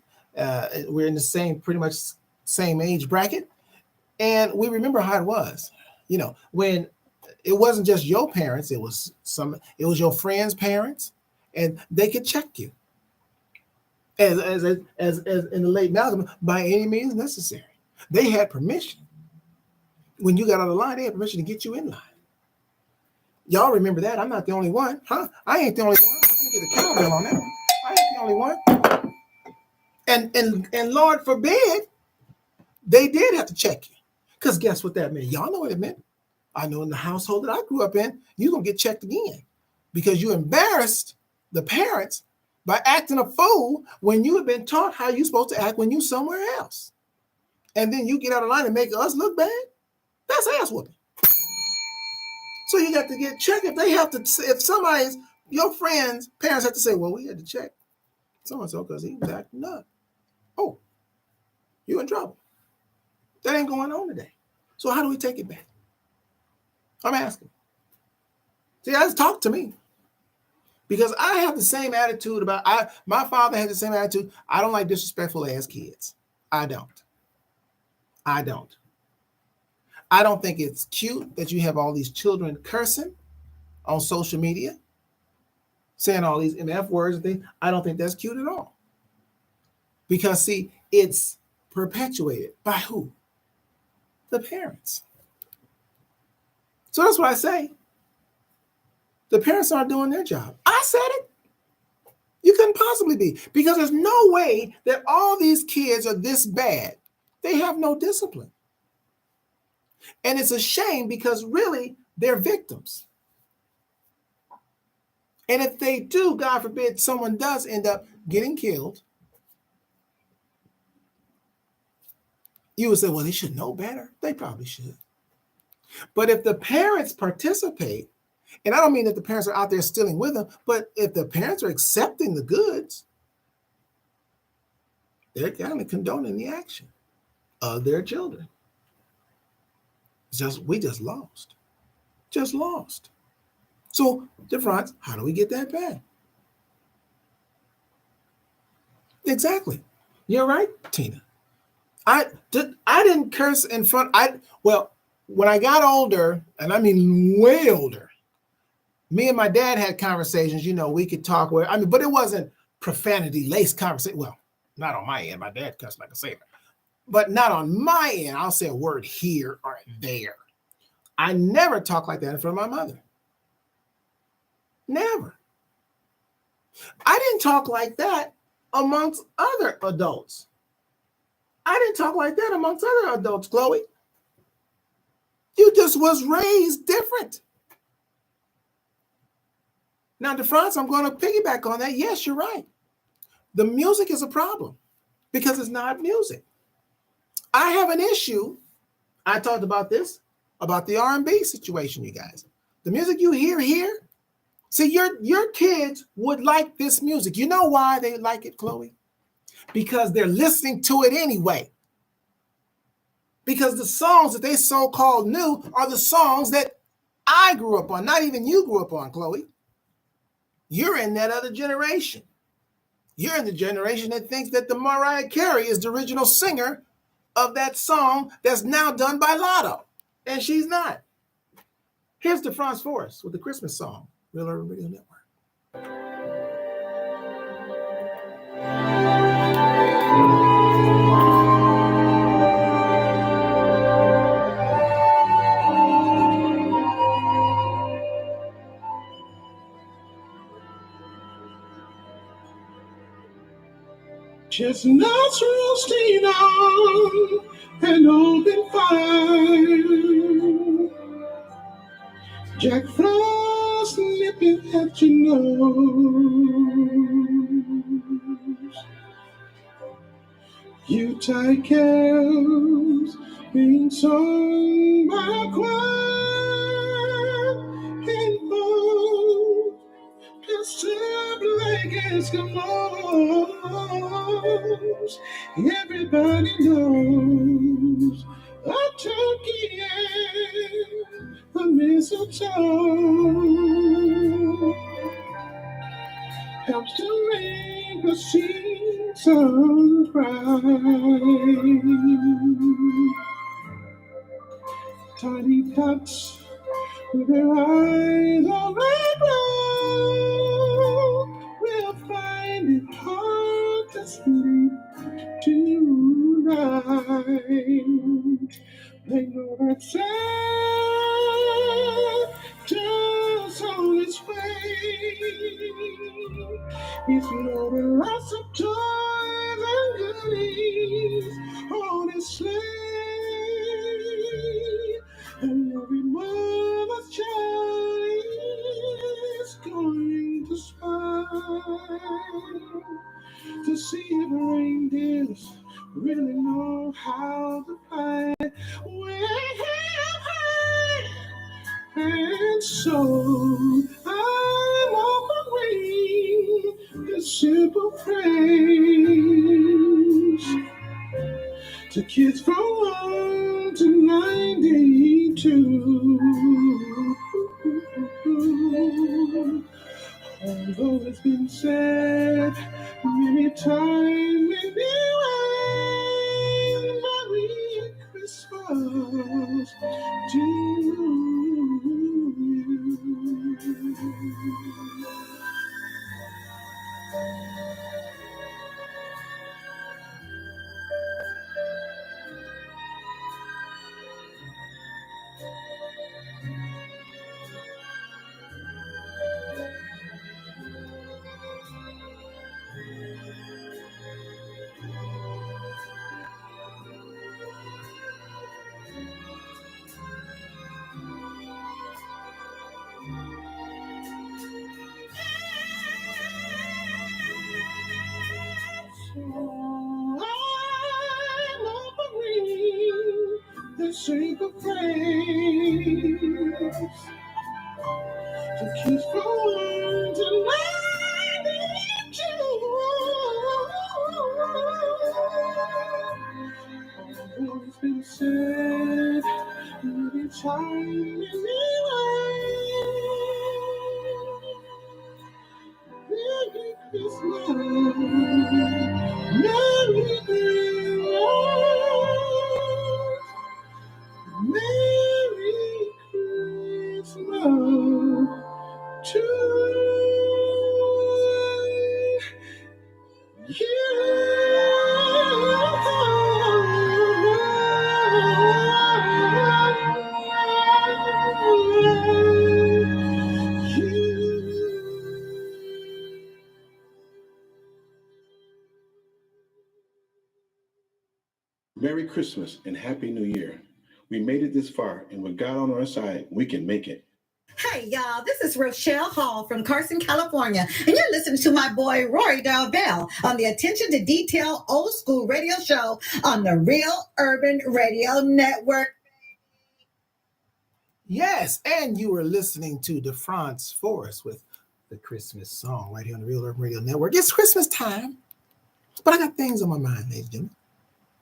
we're in the same, pretty much same age bracket. And we remember how it was, you know, when it wasn't just your parents, it was your friends' parents, and they could check you. As in the late Malcolm, by any means necessary. They had permission. When you got out of line, they had permission to get you in line. Y'all remember that? I'm not the only one, huh? I ain't the only one. Let me get a cowbell on that one. I ain't the only one. And Lord forbid, they did have to check you. Because guess what that meant? Y'all know what it meant. I know in the household that I grew up in, you're going to get checked again because you embarrassed the parents by acting a fool when you have been taught how you're supposed to act when you're somewhere else. And then you get out of line and make us look bad. That's ass whooping. So you got to get checked. If they have to, if somebody's, your friends' parents have to say, well, we had to check so-and-so because he was acting up. Oh, you in trouble. That ain't going on today. So how do we take it back? I'm asking. See, that's talk to me. Because I have the same attitude about, my father had the same attitude. I don't like disrespectful ass kids. I don't think it's cute that you have all these children cursing on social media, saying all these MF words and things. I don't think that's cute at all. Because, see, it's perpetuated by who? The parents. So that's what I say. The parents aren't doing their job. I said it. You couldn't possibly be. Because there's no way that all these kids are this bad. They have no discipline. And it's a shame because really they're victims. And if they do, God forbid, someone does end up getting killed, you would say, well, they should know better. They probably should. But if the parents participate, and I don't mean that the parents are out there stealing with them, but if the parents are accepting the goods, they're kind of condoning the action of their children. We just lost. Just lost. So, DeFrance, how do we get that back? Exactly. You're right, Tina. I didn't curse in front. When I got older, and I mean way older, me and my dad had conversations, we could talk but it wasn't profanity-laced conversation. Well, not on my end. My dad cussed like a sailor. But not on my end. I'll say a word here or there. I never talk like that in front of my mother. Never. I didn't talk like that amongst other adults. I didn't talk like that amongst other adults, Chloe. You just was raised different. Now, DeFrance, I'm going to piggyback on that. Yes, you're right. The music is a problem because it's not music. I have an issue. I talked about this, about the R&B situation, you guys. The music you hear here, see, your kids would like this music. You know why they like it, Chloe? Because they're listening to it anyway. Because the songs that they so-called knew are the songs that I grew up on, not even you grew up on, Chloe. You're in that other generation. You're in the generation that thinks that the Mariah Carey is the original singer of that song that's now done by Lotto. And she's not. Here's DeFrance Forrest with the Christmas song, Real Urban Radio Network. Chestnuts roasting on an open fire, Jack Frost nipping at your nose, Yuletide carols being sung by a choir and bold, dressed up like Eskimos. Everybody knows a turkey and a mistletoe helps to make the season bright. Tiny tots with their eyes on red glow will find it hard to sleep tonight. They know that Santa's on his way. He's loaded lots of toys and goodies on his sleigh. And every mother's child is going to smile to see if reindeers really know how to fly. Way high and so I'm offering a simple phrase to kids from 1 to 92. Although it's been said many times, maybe Merry Christmas to you. a single phrase to keep going tonight. Need you. Always been said, anytime, anyway. Merry Christmas, Merry Christmas, Merry Christmas to Merry Christmas and Happy New Year. We made it this far, and with God on our side, we can make it. Hey, y'all, this is Rochelle Hall from Carson, California, and you're listening to my boy Rory Darvell on the Attention to Detail Old School Radio Show on the Real Urban Radio Network. Yes, and you were listening to DeFrance Forrest with the Christmas song right here on the Real Urban Radio Network. It's Christmas time, but I got things on my mind, ladies and gentlemen.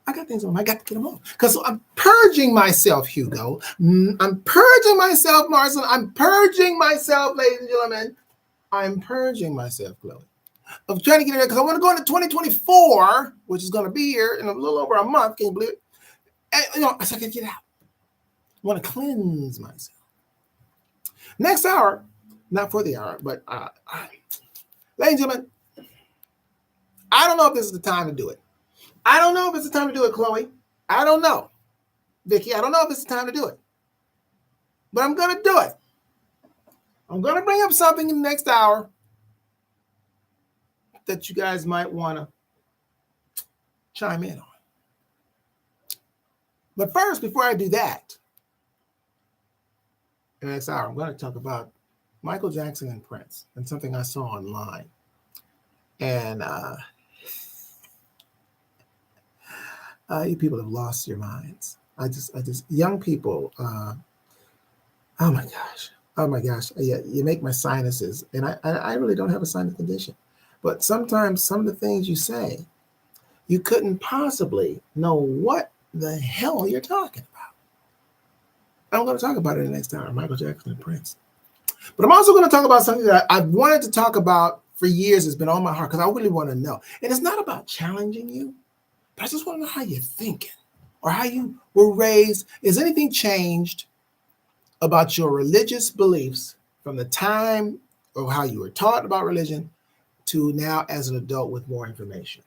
I got things on my mind. I got to get them off because I'm purging myself, Hugo. I'm purging myself, Marcel. I'm purging myself, ladies and gentlemen. I'm purging myself, Chloe. I'm trying to get it because I want to go into 2024, which is going to be here in a little over a month. Can you believe it? And, so I can get out. I want to cleanse myself. Next hour, not for the hour, but ladies and gentlemen, I don't know if this is the time to do it. I don't know if it's the time to do it, Chloe. I don't know. Vicky, I don't know if it's the time to do it. But I'm going to do it. I'm going to bring up something in the next hour that you guys might want to chime in on. But first, before I do that, in the next hour, I'm going to talk about Michael Jackson and Prince and something I saw online. And you people have lost your minds. I just, young people, oh my gosh. Yeah, you make my sinuses, and I really don't have a sinus condition. But sometimes some of the things you say, you couldn't possibly know what the hell you're talking about. I'm going to talk about it in the next hour, Michael Jackson and Prince. But I'm also going to talk about something that I've wanted to talk about for years. It's been on my heart because I really want to know. And it's not about challenging you. I just want to know how you're thinking or how you were raised. Is anything changed about your religious beliefs from the time of how you were taught about religion to now as an adult with more information?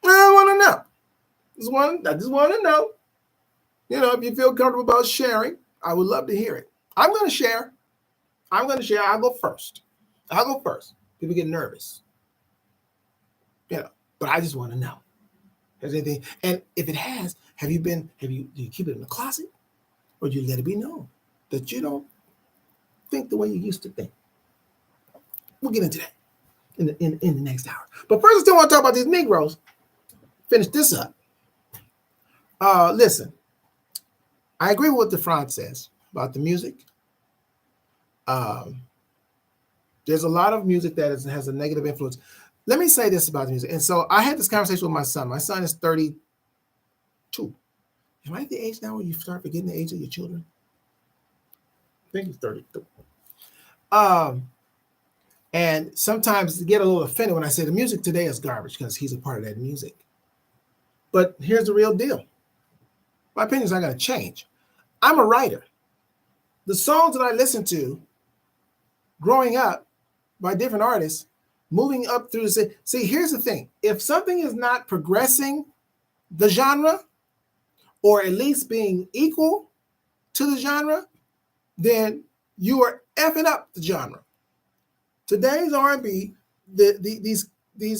I want to know. I just want to know. If you feel comfortable about sharing, I would love to hear it. I'm going to share. I'll go first. People get nervous. But I just want to know. Has anything, and if it has, do you keep it in the closet, or do you let it be known that you don't think the way you used to think? We'll get into that in the next hour. But first, I still want to talk about these Negroes. Finish this up. Listen, I agree with what DeFrance says about the music. There's a lot of music that has a negative influence. Let me say this about the music. And so I had this conversation with my son. My son is 32. Am I at the age now where you start forgetting the age of your children? I think he's 32. And sometimes they get a little offended when I say the music today is garbage because he's a part of that music. But here's the real deal. My opinion's not going to change. I'm a writer. The songs that I listened to growing up by different artists, moving up through the... See, here's the thing. If something is not progressing the genre, or at least being equal to the genre, then you are effing up the genre. Today's R&B, these I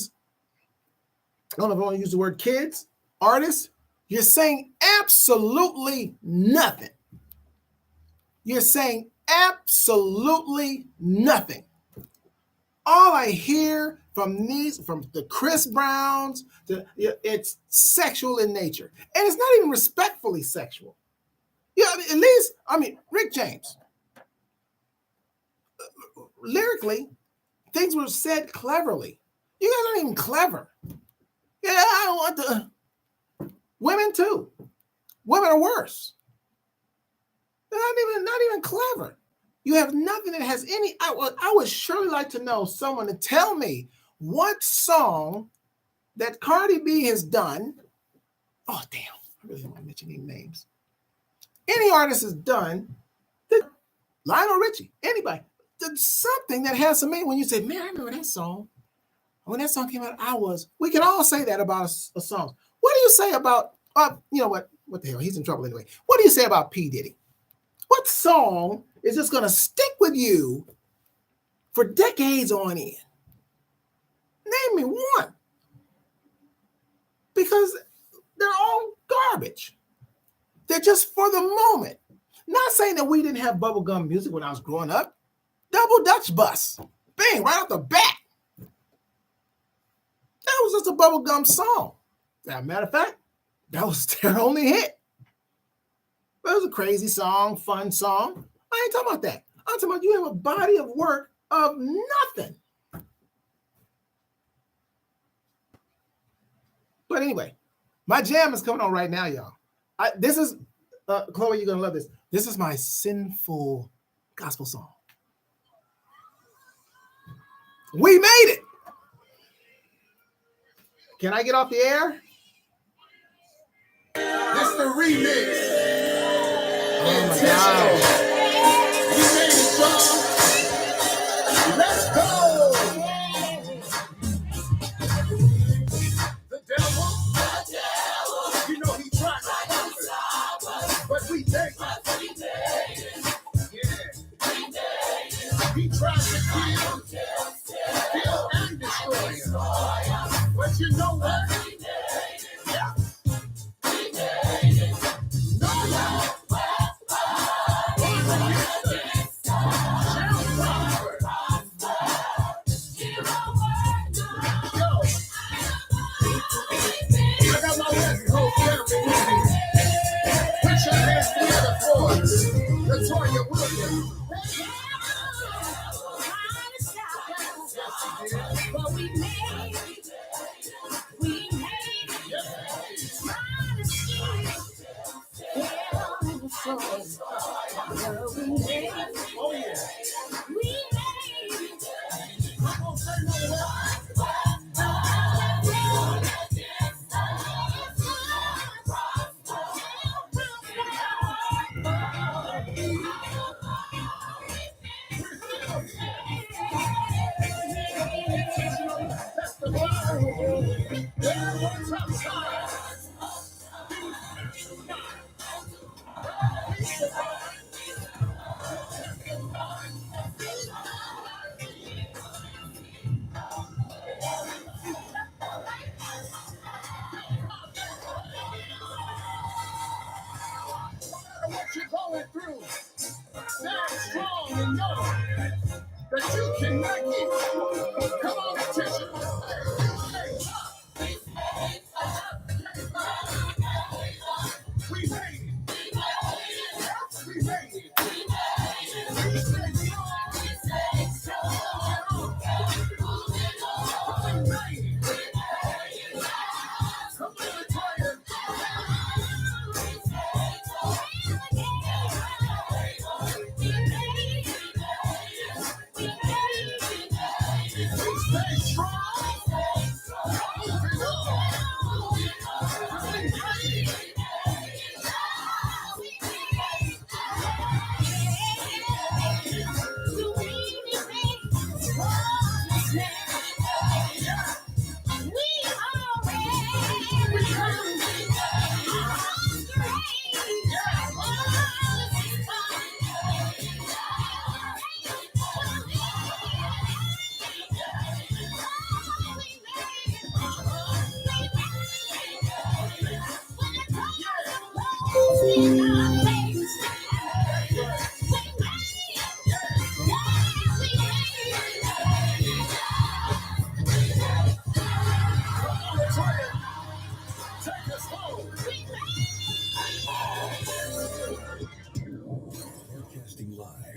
don't know if I want to use the word kids, artists, you're saying absolutely nothing. You're saying absolutely nothing. All I hear from the Chris Browns, it's sexual in nature. And it's not even respectfully sexual. Yeah, at least, Rick James. Lyrically, things were said cleverly. You guys aren't even clever. Yeah, I don't want to. Women too. Women are worse. They're not even clever. You have nothing that has any. I would surely like to know someone to tell me what song that Cardi B has done. Oh, damn. I really don't want to mention any names. Any artist has done, Lionel Richie, anybody, did something that has some meaning. When you say, man, I remember that song. When that song came out, we can all say that about a song. What do you say about, you know what the hell, he's in trouble anyway. What do you say about P. Diddy? What song is just going to stick with you for decades on end? Name me one. Because they're all garbage. They're just for the moment. Not saying that we didn't have bubblegum music when I was growing up. Double Dutch Bus. Bang, right off the bat. That was just a bubblegum song. As a matter of fact, that was their only hit. But it was a crazy song, fun song. I ain't talking about that. I'm talking about you have a body of work of nothing. But anyway, my jam is coming on right now, y'all. This is, Chloe, you're going to love this. This is my sinful gospel song. We made it. Can I get off the air? It's the remix. Oh my God. You made it, y'all. Let's go. The devil, you know he tried to stop us, but we made it. Yeah. He tried to kill and destroy us. But you know what? Yeah. Latoya Williams. But we made it. We made it. Oh, yeah. We made it. I'm gonna say no more. That's the what you're going through, stand strong and know that you can make it. Come on, attention. We made it. We made it.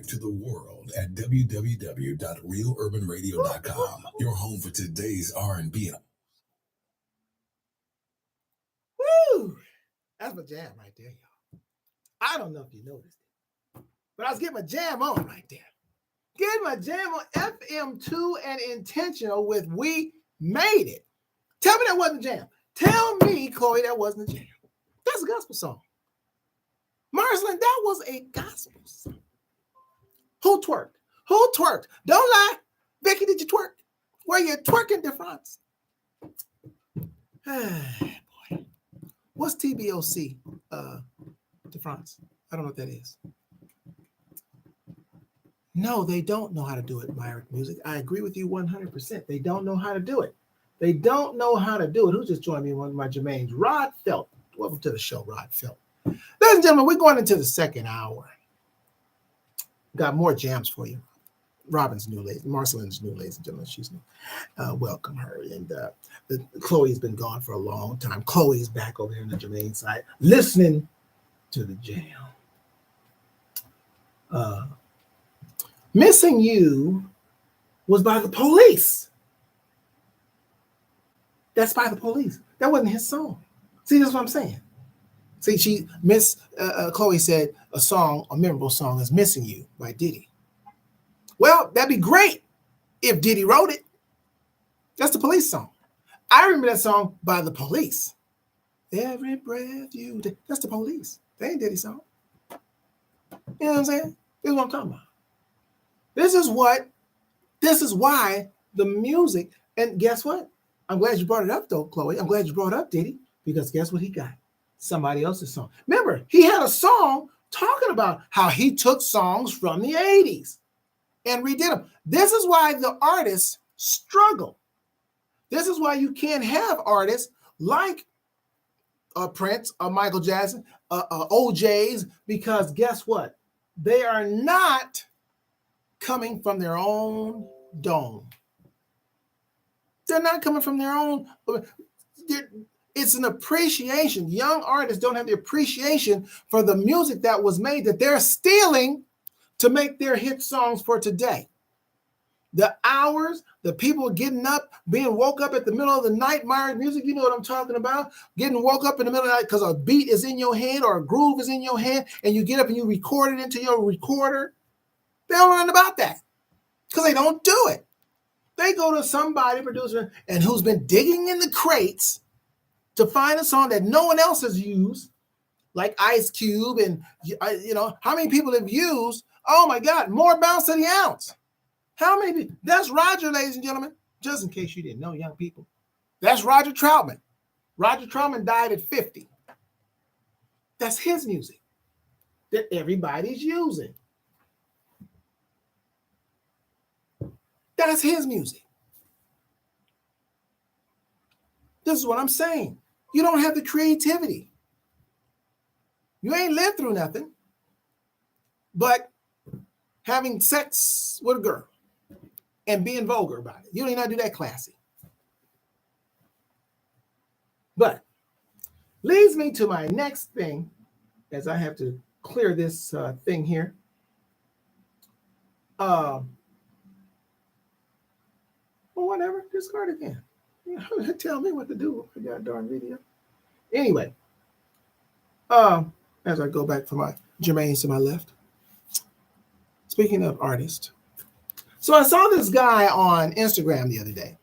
to the world at www.realurbanradio.com. Your home for today's R&B. Woo! That's my jam right there, y'all. I don't know if you noticed it, but I was getting my jam on right there. Getting my jam on FM2 and Intentional with We Made It. Tell me that wasn't a jam. Tell me, Chloe, that wasn't a jam. That's a gospel song. Marceline, that was a gospel song. Who twerked? Who twerked? Don't lie. Becky, did you twerk? Were you twerking difference? Boy. What's TBOC difference? I don't know what that is. No, they don't know how to do it, Myrick Music. I agree with you 100%. They don't know how to do it. They don't know how to do it. Who just joined me? One of my Jermaines, Rod Felt. Welcome to the show, Rod Felt. Ladies and gentlemen, we're going into the second hour. Got more jams for you. Robin's new, Marceline's new, ladies and gentlemen. She's new. Welcome her. And Chloe's been gone for a long time. Chloe's back over here on the Jermaine side, listening to the jam. Missing You was by the Police. That's by the Police. That wasn't his song. See, that's what I'm saying. See, Chloe said a memorable song is Missing You by Diddy. Well, that'd be great if Diddy wrote it. That's the Police song. I remember that song by the Police. Every breath you take. That's the Police. They ain't Diddy song. You know what I'm saying? This is what I'm talking about. This is why the music, and guess what? I'm glad you brought it up though, Chloe. I'm glad you brought up Diddy, because guess what he got? Somebody else's song. Remember, he had a song talking about how he took songs from the 80s and redid them. This is why the artists struggle. This is why you can't have artists like Prince, Michael Jackson, OJs, because guess what? They are not coming from their own dome. They're not coming from their own. It's an appreciation. Young artists don't have the appreciation for the music that was made that they're stealing to make their hit songs for today. The hours, the people getting up, being woke up at the middle of the night, Myrick Music, you know what I'm talking about? Getting woke up in the middle of the night because a beat is in your head or a groove is in your head, and you get up and you record it into your recorder. They don't know nothing about that because they don't do it. They go to somebody, producer, and who's been digging in the crates to find a song that no one else has used, like Ice Cube, and how many people have used? Oh my God, more bounce to the ounce. How many? That's Roger, ladies and gentlemen. Just in case you didn't know, young people, that's Roger Troutman. Roger Troutman died at 50. That's his music that everybody's using. That's his music. This is what I'm saying. You don't have the creativity. You ain't lived through nothing but having sex with a girl and being vulgar about it. You don't even know how to do that classy. But leads me to my next thing, as I have to clear this thing here. Well, whatever, discard again. Tell me what to do with that darn video. Anyway, as I go back for my Jermaine to my left. Speaking of artists, so I saw this guy on Instagram the other day.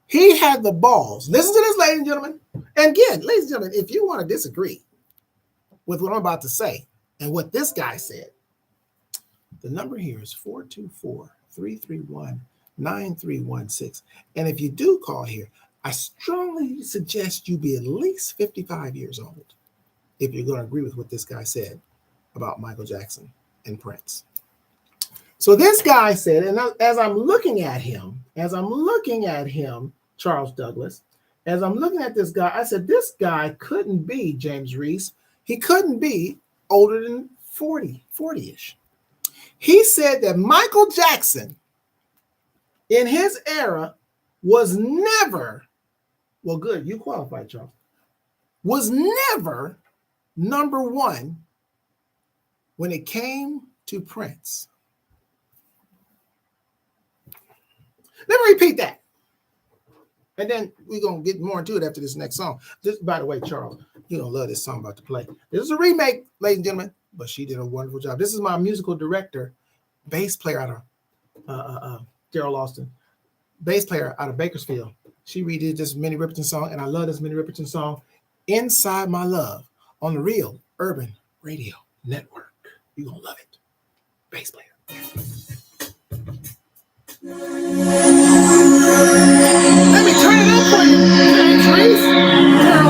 He had the balls. Listen to this, ladies and gentlemen. And again, ladies and gentlemen, if you want to disagree with what I'm about to say and what this guy said, the number here is 424-331-9316. And if you do call here, I strongly suggest you be at least 55 years old if you're going to agree with what this guy said about Michael Jackson and Prince. So this guy said, and as I'm looking at him, Charles Douglas, as I'm looking at this guy, I said, this guy couldn't be James Reese. He couldn't be older than 40-ish. He said that Michael Jackson in his era was never, well, good, you qualified, Charles, was never number one when it came to Prince. Let me repeat that. And then we're going to get more into it after this next song. This, by the way, Charles, you're going to love this song I'm about to play. This is a remake, ladies and gentlemen, but she did a wonderful job. This is my musical director, bass player out of Daryl Austin, bass player out of Bakersfield. She redid this Minnie Riperton song, and I love this Minnie Riperton song, Inside My Love, on the Real Urban Radio Network. You're going to love it. Bass player. Let me turn it up for you, James Reese, Daryl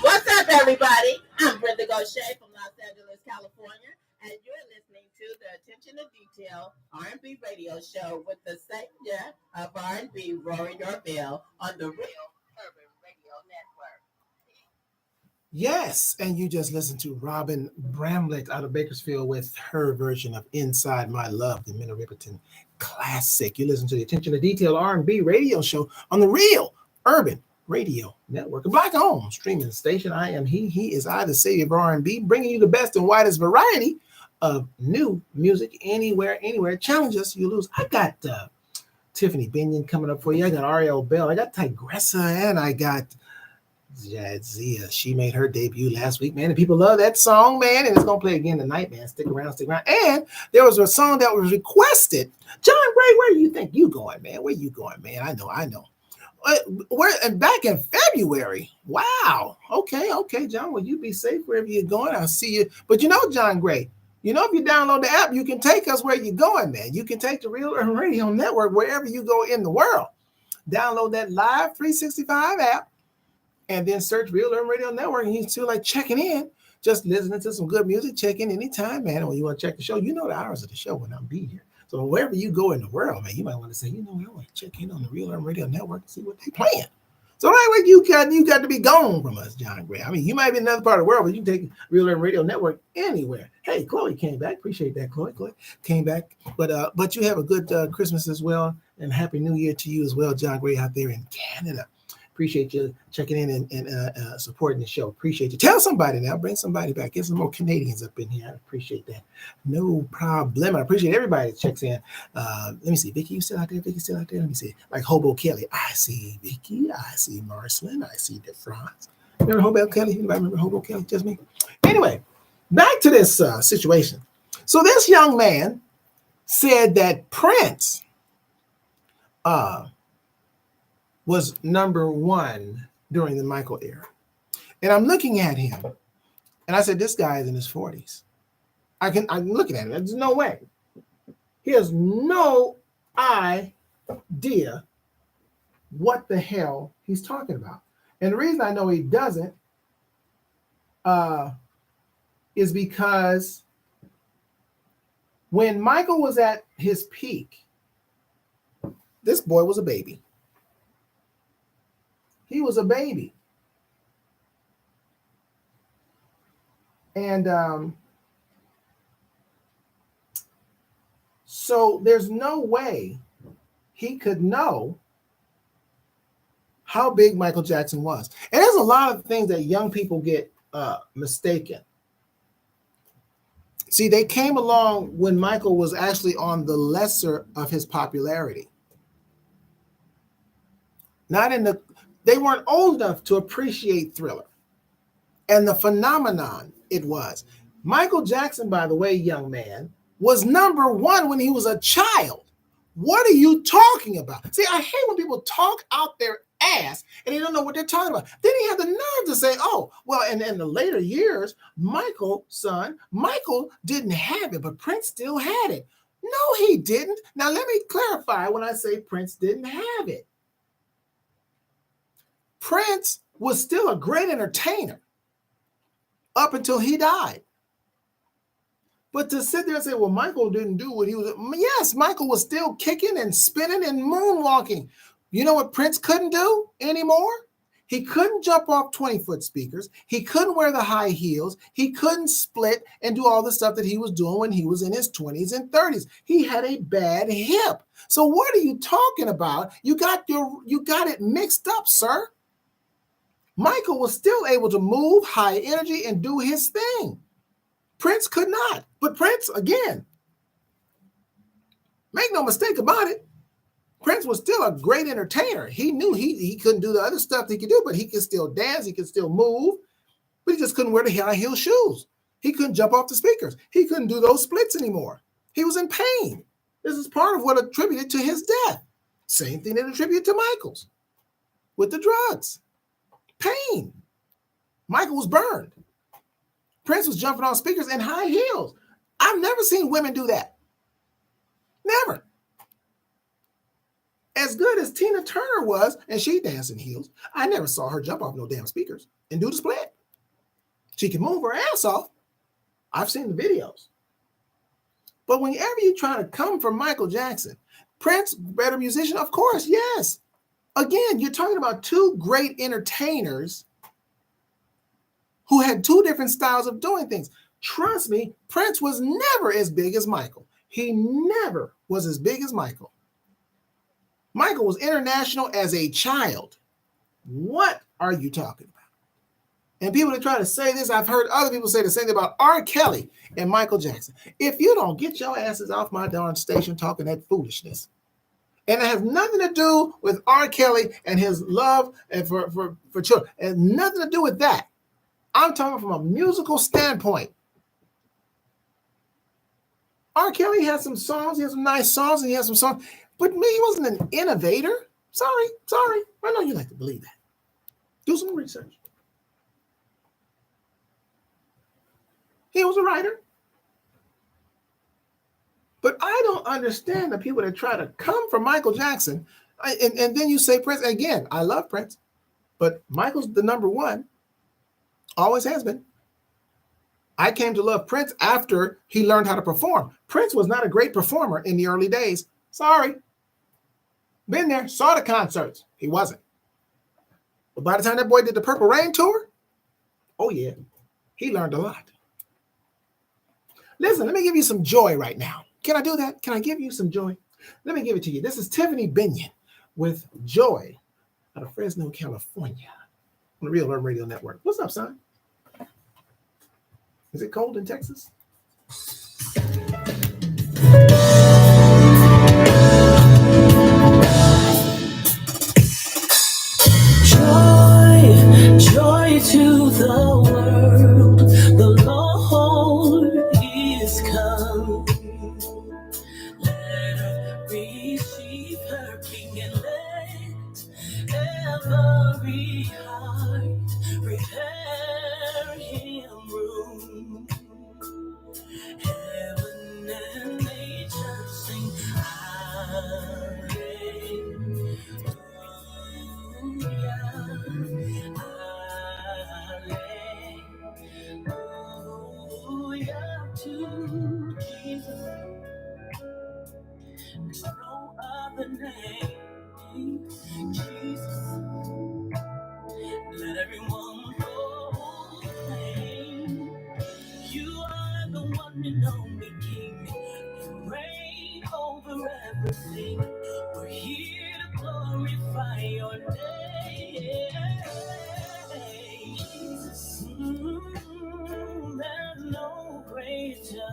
What's up, everybody? I'm Brenda Gaucher from Los Angeles, California. Detail R&B radio show with the savior of R&B, Rory Doorbell, on the Real Urban Radio Network. Yes, and you just listened to Robin Bramlett out of Bakersfield with her version of Inside My Love, the Minna Riperton classic. You listen to the Attention to Detail R&B radio show on the Real Urban Radio Network, a Black home streaming station. I am he is I, the savior of R&B, bringing you the best and widest variety of new music anywhere. Challenge us, you lose. I got Tiffany Binion coming up for you. I got Ariel Bell. I got Tigressa, and I got Jadzia. She made her debut last week, man, and people love that song, man, and it's gonna play again tonight, man. Stick around. And there was a song that was requested. John Gray, where you think you going, man? Where you going, man? I know. And back in February. Wow. Okay, John. Well, you be safe wherever you're going. I'll see you. But you know, John Gray, you know, if you download the app, you can take us where you're going, man. You can take the Real Urban Radio Network wherever you go in the world. Download that Live 365 app and then search Real Urban Radio Network, and you feel like checking in, just listening to some good music, check in anytime, man. And when you want to check the show, you know the hours of the show when I'll be here. So wherever you go in the world, man, you might want to say, you know, I want to check in on the Real Urban Radio Network and see what they're playing. So that way you got to be gone from us, John Gray. I mean, you might be in another part of the world, but you can take Real Urban Radio Network anywhere. Hey, Chloe came back. Appreciate that, Chloe. Chloe came back. But you have a good Christmas as well, and Happy New Year to you as well, John Gray, out there in Canada. Appreciate you checking in and supporting the show. Appreciate you. Tell somebody now. Bring somebody back. Get some more Canadians up in here. I appreciate that. No problem. I appreciate everybody that checks in. Let me see. Vicky, you still out there? Vicky still out there? Let me see. Like Hobo Kelly. I see Vicky. I see Marcelin. I see DeFrance. Remember Hobo Kelly? Anybody remember Hobo Kelly? Just me? Anyway, back to this situation. So this young man said that Prince was number one during the Michael era. And I'm looking at him, and I said, this guy is in his 40s. I'm looking at him. There's no way. He has no idea what the hell he's talking about. And the reason I know he doesn't is because when Michael was at his peak, this boy was a baby. He was a baby. And so there's no way he could know how big Michael Jackson was. And there's a lot of things that young people get mistaken. See, they came along when Michael was actually on the lesser of his popularity. They weren't old enough to appreciate Thriller and the phenomenon it was. Michael Jackson, by the way, young man, was number one when he was a child. What are you talking about? See, I hate when people talk out their ass and they don't know what they're talking about. Then he had the nerve to say, oh, well, and in the later years, Michael didn't have it, but Prince still had it. No, he didn't. Now, let me clarify when I say Prince didn't have it. Prince was still a great entertainer up until he died. But to sit there and say, well, Michael didn't do what he was. Yes, Michael was still kicking and spinning and moonwalking. You know what Prince couldn't do anymore? He couldn't jump off 20-foot speakers. He couldn't wear the high heels. He couldn't split and do all the stuff that he was doing when he was in his 20s and 30s. He had a bad hip. So what are you talking about? You got it mixed up, sir. Michael was still able to move high energy and do his thing. Prince could not. But Prince, again, make no mistake about it, Prince was still a great entertainer. He knew he couldn't do the other stuff he could do, but he could still dance, he could still move, but he just couldn't wear the high heel shoes. He couldn't jump off the speakers. He couldn't do those splits anymore. He was in pain. This is part of what attributed to his death. Same thing that attributed to Michael's with the drugs. Pain. Michael was burned. Prince was jumping on speakers in high heels. I've never seen women do that. Never. As good as Tina Turner was, and she danced in heels, I never saw her jump off no damn speakers and do the split. She can move her ass off. I've seen the videos. But whenever you try to come from Michael Jackson, Prince, better musician, of course, yes. Again, you're talking about two great entertainers who had two different styles of doing things. Trust me, Prince was never as big as Michael. He never was as big as Michael. Michael was international as a child. What are you talking about? And people that try to say this, I've heard other people say the same thing about R. Kelly and Michael Jackson. If you don't get your asses off my darn station talking that foolishness, and it has nothing to do with R. Kelly and his love and for children, it has nothing to do with that. I'm talking from a musical standpoint. R. Kelly has some songs, he has some nice songs, and he has some songs, but me, he wasn't an innovator. Sorry. I know you like to believe that. Do some research. He was a writer. But I don't understand the people that try to come from Michael Jackson, and then you say Prince. Again, I love Prince, but Michael's the number one. Always has been. I came to love Prince after he learned how to perform. Prince was not a great performer in the early days. Sorry. Been there, saw the concerts. He wasn't. But by the time that boy did the Purple Rain tour, oh yeah, he learned a lot. Listen, let me give you some joy right now. Can I do that? Can I give you some joy? Let me give it to you. This is Tiffany Binion with Joy out of Fresno, California on the Real Urban Radio Network. What's up, son? Is it cold in Texas? Joy to the world, the Lord is come. Let her receive her King and let every heart prepare him room. Heaven and nature sing hallelujah to Jesus. There's no other name, Jesus. Let everyone proclaim you are the one and only King. You reign over everything. We're here to glorify your name, Jesus. There's no greater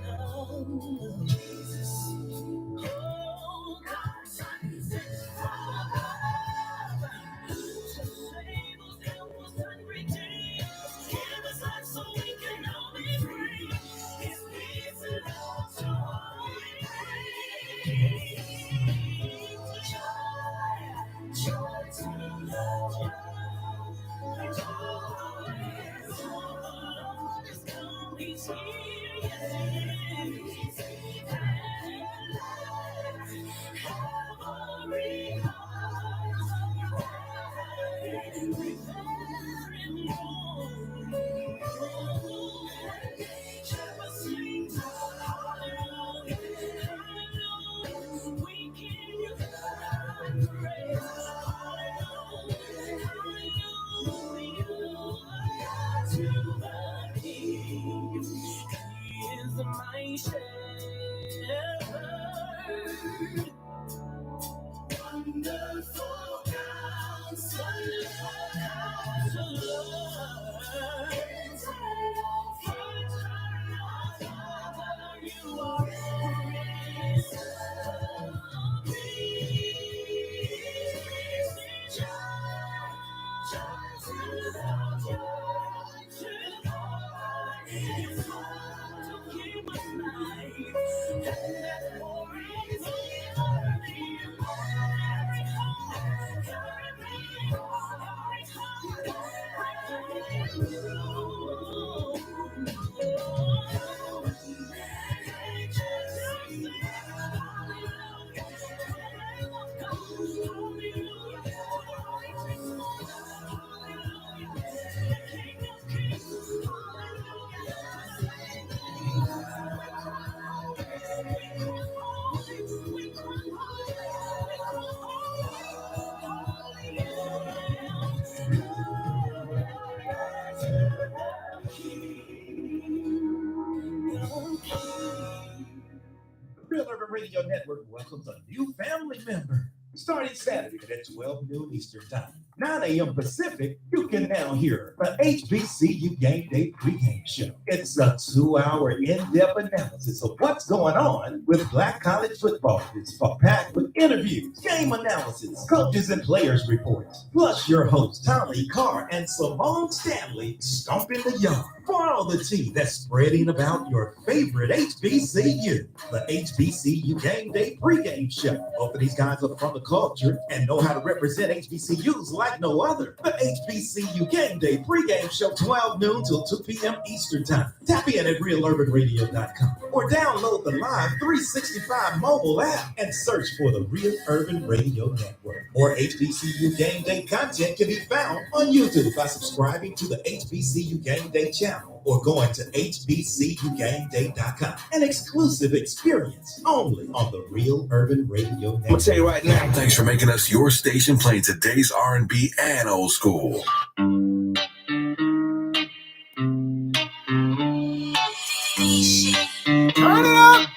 love, Jesus. Oh, God, Son, sent from above to save us, help us, and redeem. Give us life so we can all be free. His peace and love to all we bring. Joy to the world. He's here, yes, he is. Every heart, preparing room. Shepherd sings hallelujah, hallelujah. We give you the praise, hallelujah, hallelujah to the King. He is my shepherd. Wonderful Counselor, Father, you are Prince of Peace. Joy to the Lord, His heart to keep us alive, and that for His Real Urban Radio Network welcomes a new family member. Starting Saturday at 12 noon Eastern Time, 9 a.m. Pacific, you can now hear the HBCU Game Day pregame show. It's a 2-hour in-depth analysis of what's going on with Black college football. It's packed with interviews, game analysis, coaches and players reports, plus your hosts Tommy Carr and Simone Stanley stomping the yard for all the tea that's spreading about your favorite HBCU. The HBCU Game Day pregame show. Both of these guys are from the culture and know how to represent HBCUs like no other. The HBCU Game Day pregame show, 12 noon till 2 p.m. Eastern Time. Tap in at realurbanradio.com or download the Live 365 mobile app and search for the Real Urban Radio Network. More HBCU Game Day content can be found on YouTube by subscribing to the HBCU Game Day channel or going to hbcugameday.com. An exclusive experience only on the Real Urban Radio Network. I'm gonna tell you right now, thanks for making us your station playing today's R&B and old school. Turn it up!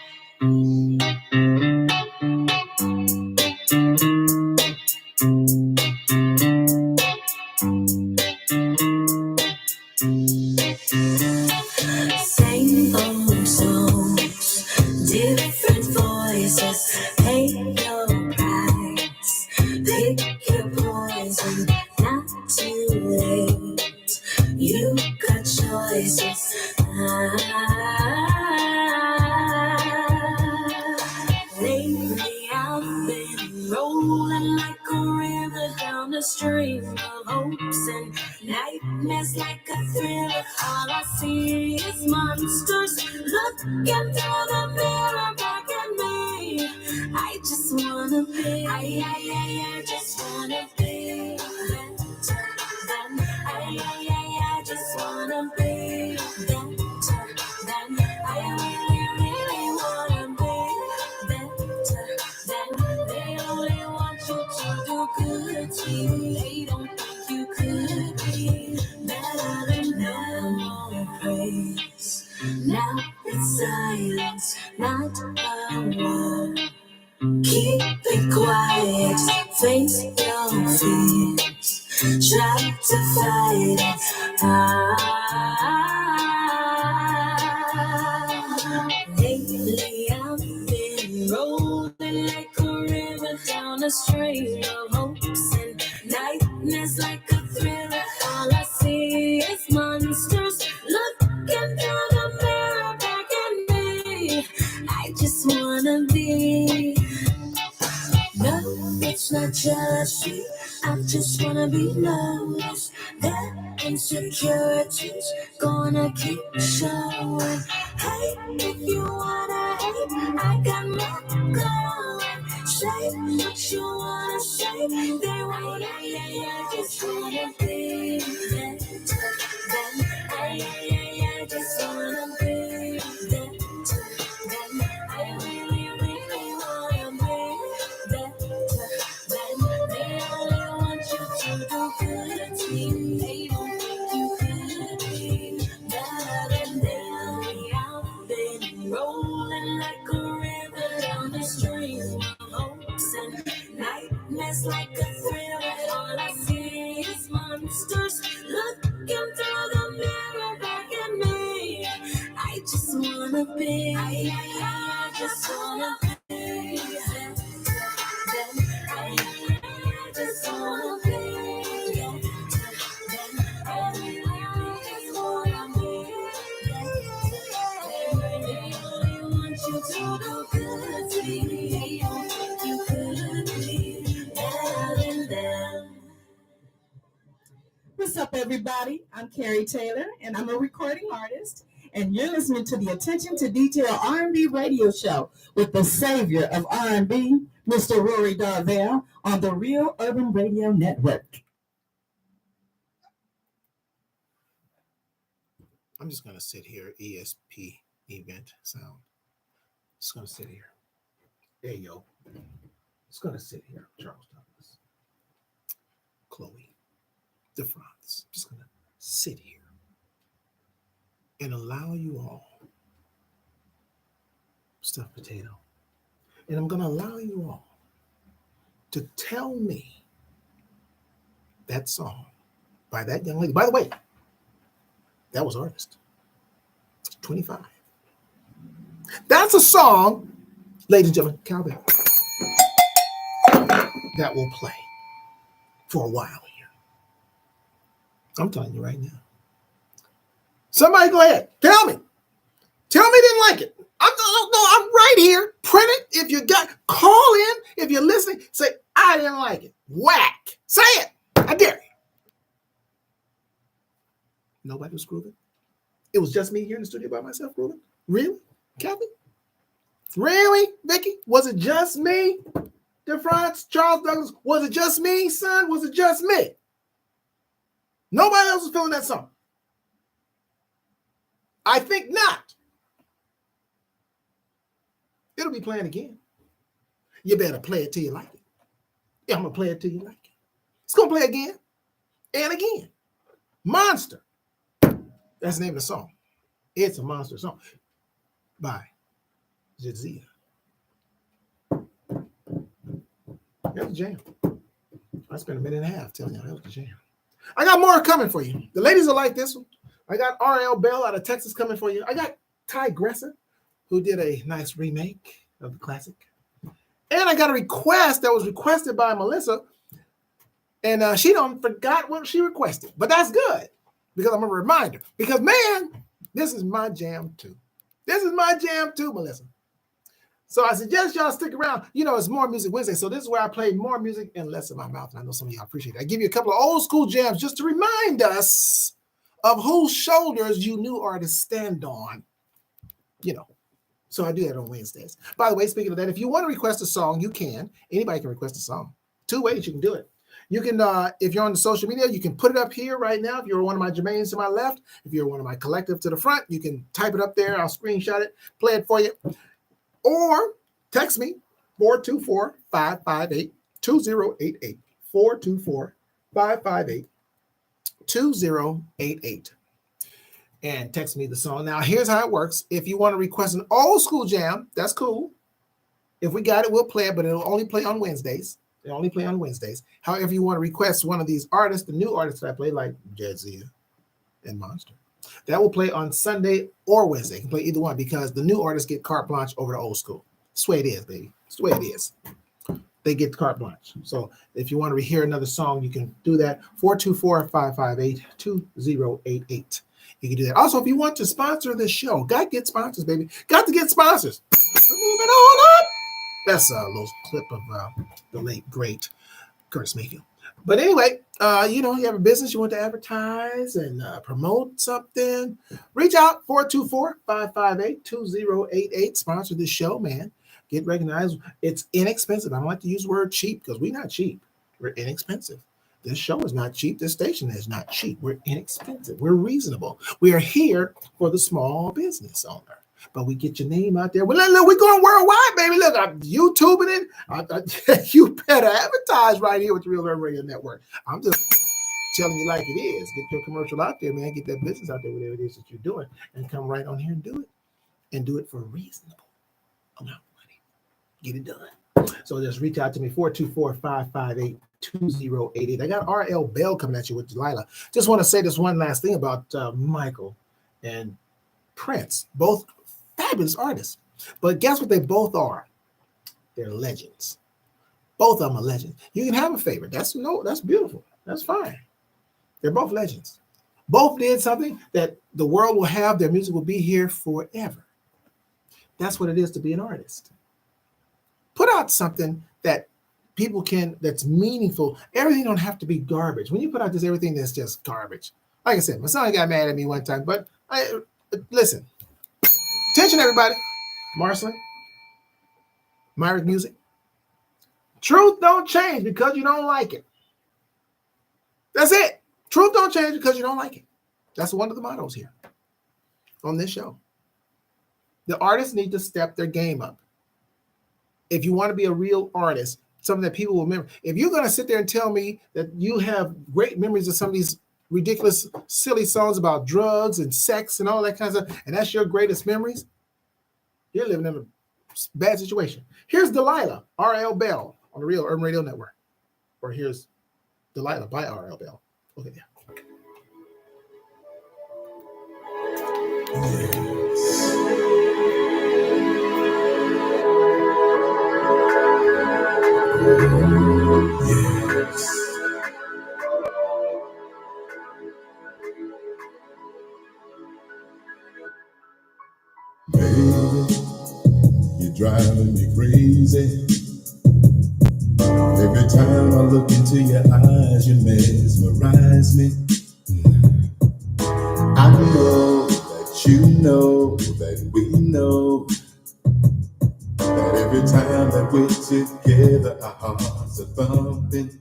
Same old songs, different voices. Pay your price, pick your poison. Not too late, you got choices. Lately I've been rolling like a river down a stream of hopes and nightmares like a thriller. All I see is monsters looking through the mirror back at me. I just wanna be, I just wanna be better than, I just wanna be better than, I really wanna be better than. They only want you to do good to you. They don't think you could be better than them. Praise. Now it's silence, not a word. Keep it quiet, face your fears. Try to fight it. Lately I've been rolling like a river down a stream of hopes and nightmares like a thriller. All I see is monsters looking through the mirror back at me. I just wanna be. No, it's not jealousy. I just wanna be noticed. That insecurity's gonna keep showing. Hey, if you wanna hate, I got more going. Say what you wanna say. They won't. I just wanna be better than. I just wanna be better than. I really wanna be better than. They only want you to do good to you. They don't think you could be better than them. I've been rolling like a river down the stream of hopes and nightmares like a thriller. All I see is monsters looking through the mirror back at me. I just wanna be, I just wanna be better than, I just wanna be better than, I just wanna be better. They only want you to do good to me. They don't think you could be better than them. What's up, everybody? I'm Carrie Taylor, and I'm a recording artist, and you're listening to the Attention to Detail R&B radio show with the savior of R&B, Mr. Rory Darvell, on the Real Urban Radio Network. I'm just gonna sit here, ESP event sound. Just gonna sit here. There you go. Just gonna sit here, Charles Douglas, Chloe, DeFrance. Just gonna sit here. and allow you all, stuffed potato, and I'm going to allow you all to tell me that song by that young lady. By the way, that was artist. 25. That's a song, ladies and gentlemen, cowbell, that will play for a while here. I'm telling you right now. Somebody go ahead. Tell me. Tell me you didn't like it. I'm right here. Print it. If you got, call in. If you're listening, say, I didn't like it. Whack. Say it. I dare you. Nobody was grooving. It was just me here in the studio by myself grooving. Really? Kathy? Really? Vicky? Was it just me? DeFrance? Charles Douglas? Was it just me, son? Was it just me? Nobody else was feeling that song. I think not. It'll be playing again. You better play it till you like it. Yeah, I'm going to play it till you like it. It's going to play again and again. Monster. That's the name of the song. It's a monster song by Jadzia. That's a jam. I spent a minute and a half telling you that was a jam. I got more coming for you. The ladies will like this one. I got R.L. Bell out of Texas coming for you. I got Ty Gresser, who did a nice remake of the classic. And I got a request that was requested by Melissa. And she done forgot what she requested. But that's good, because I'm a reminder. Because, man, this is my jam too. This is my jam too, Melissa. So I suggest y'all stick around. You know, it's More Music Wednesday. So this is where I play more music and less in my mouth. And I know some of y'all appreciate it. I give you a couple of old school jams just to remind us of whose shoulders you new artists stand on. You know. So I do that on Wednesdays. By the way, speaking of that, if you want to request a song, you can. Anybody can request a song. 2 ways you can do it. You can, if you're on the social media, you can put it up here right now. If you're one of my Jermaines to my left, if you're one of my collective to the front, you can type it up there. I'll screenshot it, play it for you. Or text me, 424-558-2088. 424-558-2088. And text me the song. Now, here's how it works. If you want to request an old school jam, that's cool. If we got it, we'll play it, but it'll only play on Wednesdays. They only play on Wednesdays. However, you want to request one of these artists, the new artists that I play, like Jadzia and Monster, that will play on Sunday or Wednesday. You can play either one because the new artists get carte blanche over the old school. That's the way it is, baby. That's the way it is. They get carte blanche. So if you want to hear another song, you can do that. 424-558-2088. You can do that. Also, if you want to sponsor this show, got to get sponsors, baby. Got to get sponsors. Moving on up. That's a little clip of the late, great Curtis Mayfield. But anyway, you know, you have a business you want to advertise and promote something, reach out, 424-558-2088. Sponsor this show, man. Get recognized. It's inexpensive. I don't like to use the word cheap because we're not cheap. We're inexpensive. This show is not cheap. This station is not cheap. We're inexpensive. We're reasonable. We are here for the small business owner. But we get your name out there. Well, look, we're going worldwide, baby. Look, I'm YouTubing it. You better advertise right here with the Real Urban Radio Network. I'm just telling you like it is. Get your commercial out there, man. Get that business out there, whatever it is that you're doing, and come right on here and do it. And do it for a reasonable amount of money. Get it done. So just reach out to me, 424-558-2088. I got R.L. Bell coming at you with Delilah. Just want to say this one last thing about Michael and Prince, both fabulous artists. But guess what they both are? They're legends. Both of them are legends. You can have a favorite. That's beautiful. That's fine. They're both legends. Both did something that the world will have. Their music will be here forever. That's what it is to be an artist. Put out something that people can, that's meaningful. Everything don't have to be garbage. When you put out just everything that's just garbage. Like I said, my son got mad at me one time, but listen. Attention, everybody. Marceline. Myrick Music. Truth don't change because you don't like it. That's it. Truth don't change because you don't like it. That's one of the mottos here on this show. The artists need to step their game up. If you want to be a real artist, something that people will remember. If you're going to sit there and tell me that you have great memories of some of these ridiculous, silly songs about drugs and sex and all that kind of stuff, and that's your greatest memories, you're living in a bad situation. Here's Delilah, R.L. Bell on the Real Urban Radio Network. Or here's Delilah by R.L. Bell. Okay, yeah. Baby, you're driving me crazy. Every time I look into your eyes, you mesmerize me. I know that you know that we know that every time that we're together, our hearts are thumping.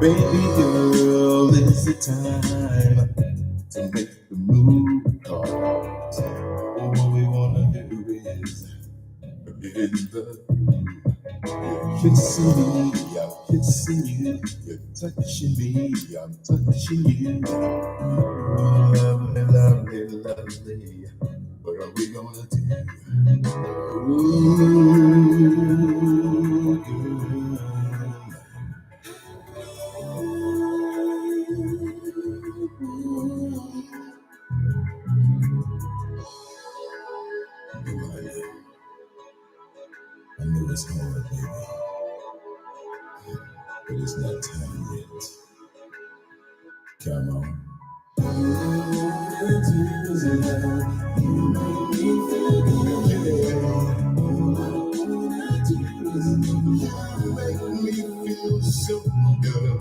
Baby girl, it's the time to make the move. All we wanna do is get in the groove. You're kissing me, I'm kissing you. You're touching me, I'm touching you. Oh, lovely, lovely, lovely. What are we gonna do? Ooh, girl. I know it's hard, baby, but it's not time yet. Come on. Make me feel so good.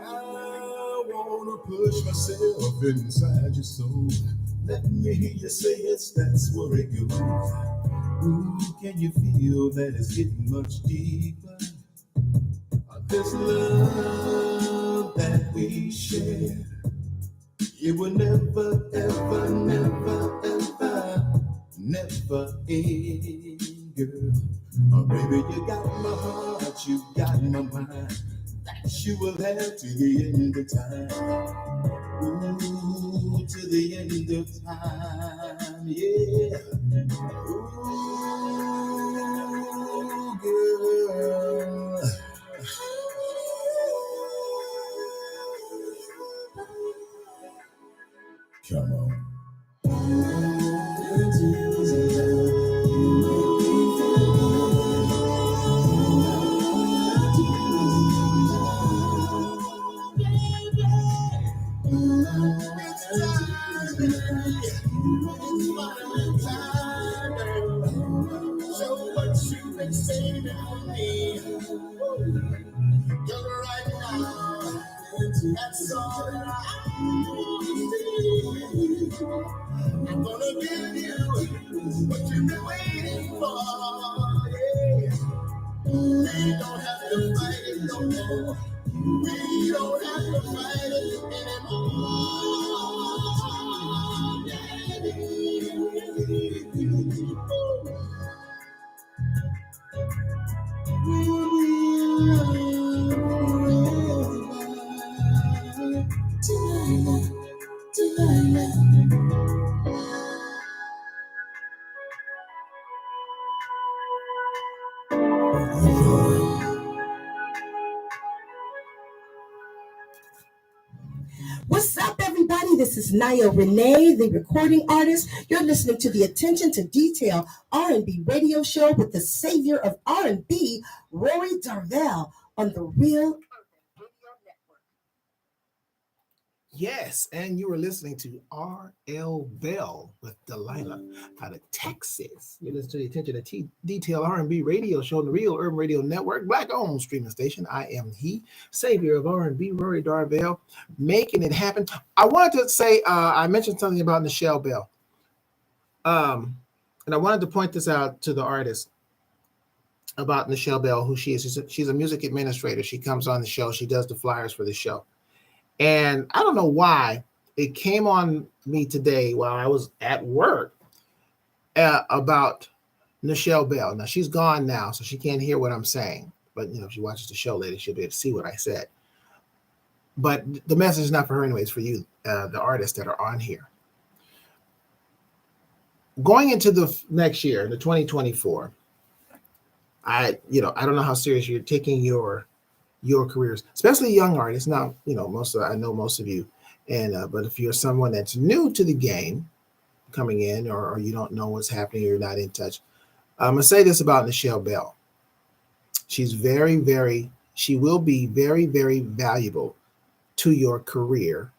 I wanna push myself inside your soul. Let me hear you say it's that's where it goes. Ooh, can you feel that it's getting much deeper? This love that we share, it will never, ever, never, ever, never end, girl. Oh, baby, you got my heart, you got my mind. That you will have to the end of time. Ooh, to the end of time, yeah. Ooh, girl. Come on. So what you been saying to me? Girl, right now, that's all I need. I'm gonna give you what you've been waiting for. Yeah. We don't have to fight it no more. We don't have to fight it What's up, everybody? This is Naya Renee, the recording artist. You're listening to the Attention to Detail R&B radio show with the savior of R&B, Rory Darvell, on the Real Radio Network. Yes, and you were listening to R.L. Bell with Delilah out of Texas. You're listening to the Attention to Detail R&B radio show on the Real Urban Radio Network, black-owned streaming station. I am he, savior of R&B, Rory Darvell, making it happen. I wanted to say, I mentioned something about Nichelle Bell. And I wanted to point this out to the artist about Nichelle Bell, who she is. She's a music administrator. She comes on the show. She does the flyers for the show. And I don't know why it came on me today while I was at work about Nichelle Bell. Now she's gone now, so she can't hear what I'm saying. But if she watches the show later, she'll be able to see what I said. But the message is not for her anyways, for you, the artists that are on here. Going into the next year, the 2024, I don't know how serious you're taking your careers, especially young artists. Now, I know most of you, and but if you're someone that's new to the game, coming in, or you don't know what's happening, you're not in touch. I'm gonna say this about Nichelle Bell. She's she will be very, very valuable to your career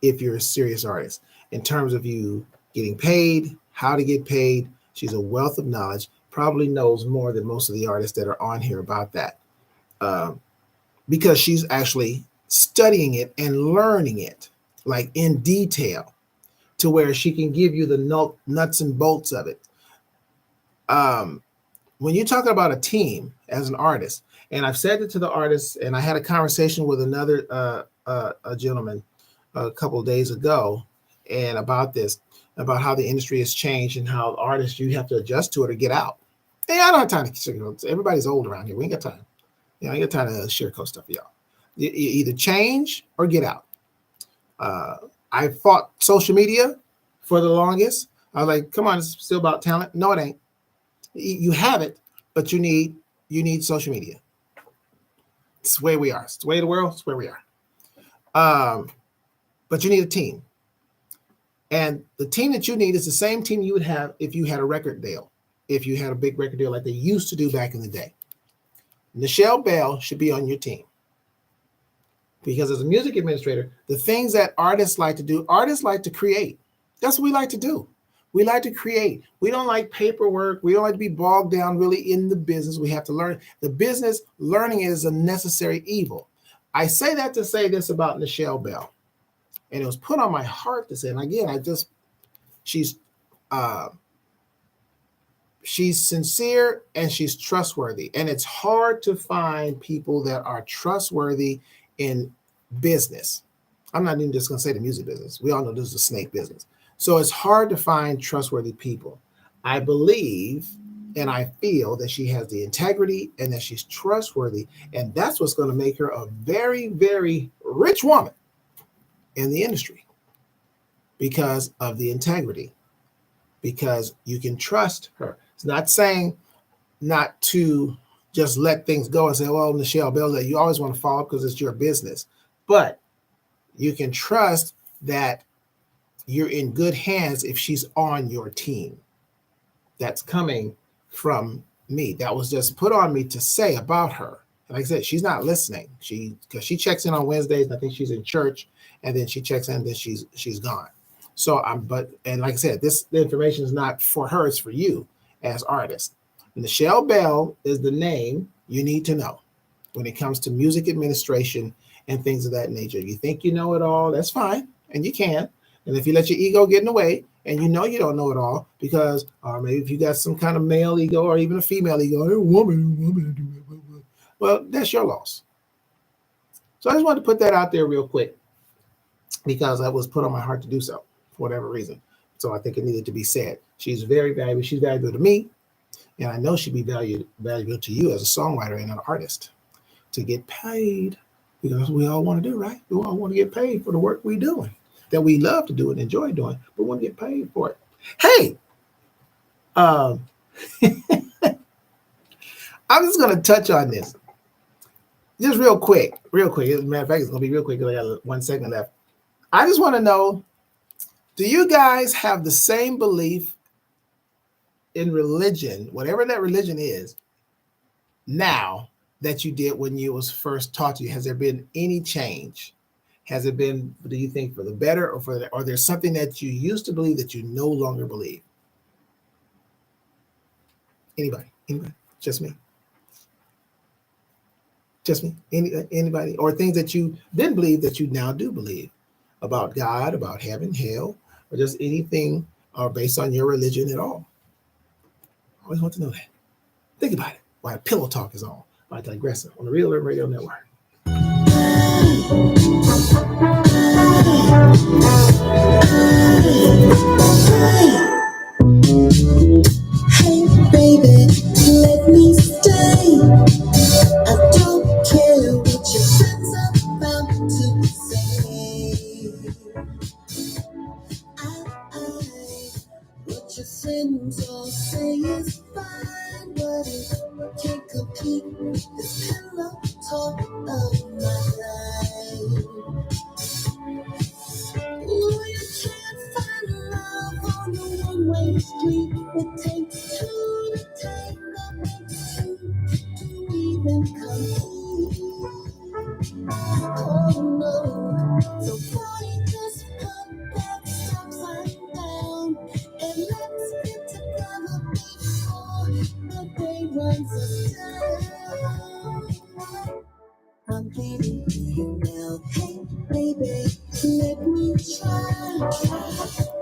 if you're a serious artist. In terms of you getting paid, how to get paid, she's a wealth of knowledge. Probably knows more than most of the artists that are on here about that, because she's actually studying it and learning it like in detail, to where she can give you the nuts and bolts of it. When you're talking about a team as an artist, and I've said it to the artists, and I had a conversation with another a gentleman a couple of days ago, and about how the industry has changed and how artists, you have to adjust to it or get out. Hey, I don't have time to, everybody's old around here. We ain't got time. I ain't got time to sugarcoat stuff for y'all. You either change or get out. I fought social media for the longest. I was like, come on, it's still about talent. No, it ain't. You have it, but you need social media. It's the way we are. It's the way of the world. It's where we are. But you need a team. And the team that you need is the same team you would have if you had a record deal, if you had a big record deal like they used to do back in the day. Nichelle Bell should be on your team. Because as a music administrator, the things that artists like to do, artists like to create. That's what we like to do. We like to create. We don't like paperwork. We don't like to be bogged down really in the business. We have to learn. The business, learning is a necessary evil. I say that to say this about Nichelle Bell. And it was put on my heart to say, and again, she's sincere and she's trustworthy. And it's hard to find people that are trustworthy in business. I'm not even just going to say the music business. We all know this is a snake business. So it's hard to find trustworthy people. I believe and I feel that she has the integrity and that she's trustworthy. And that's what's going to make her a very, very rich woman in the industry, because of the integrity, because you can trust her. It's not saying not to just let things go and say, well, Nichelle Bell, that you always want to follow because it's your business. But you can trust that you're in good hands if she's on your team. That's coming from me. That was just put on me to say about her. Like I said, she's not listening. Because she checks in on Wednesdays, and I think she's in church, and then she checks in, and then she's gone. So and like I said, the information is not for her, it's for you as artists. Nichelle Bell is the name you need to know when it comes to music administration and things of that nature. You think you know it all, that's fine, and you can. And if you let your ego get in the way, and you don't know it all, because or maybe if you got some kind of male ego or even a female ego, a woman, well, that's your loss. So I just wanted to put that out there real quick, because that was put on my heart to do so for whatever reason. So I think it needed to be said. She's very valuable. She's valuable to me. And I know she'd be valuable to you as a songwriter and an artist to get paid, because we all want to do, right? We all want to get paid for the work we're doing, that we love to do and enjoy doing, but we want to get paid for it. Hey, I'm just going to touch on this. Just real quick. As a matter of fact, it's going to be real quick because I got 1 second left. I just want to know, do you guys have the same belief in religion, whatever that religion is, now that you did when you was first taught to you? Has there been any change? Has it been, do you think, for the better or for the, or there's something that you used to believe that you no longer believe? Anybody? Just me? Just me? Anybody? Or things that you didn't believe that you now do believe about God, about heaven, hell, or just anything or based on your religion at all? I always want to know that. Think about it while Pillow Talk is on by Digressing on the Real Urban Radio Network. Hey, baby, let me stay. I don't care what your friends are about to say. What your friends all say is fine, but it can't compete with this pillow talk of my life. Ooh, you can't find love on a one-way street. It takes two to tango, makes two to even compete. Oh no, so boy, just put that stop sign down and let's get together before the day runs us down. I'm beating you now. Hey, baby, let me try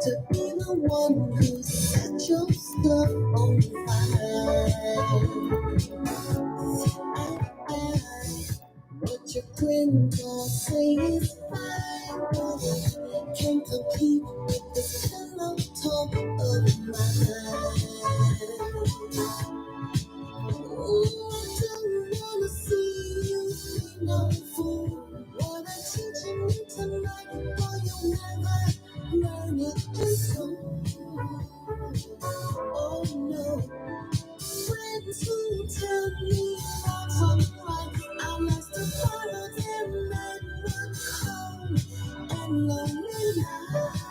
to be the one who set your stuff on fire. What your friends all say is fine, but I can't compete with this pillow talk of mine. Oh, I don't wanna see you be no fool. What I'm teaching you tonight, boy, you'll never learn it in school. Oh no, friends who tell me what's alright, I'm just a part of them that run cold and lonely nights.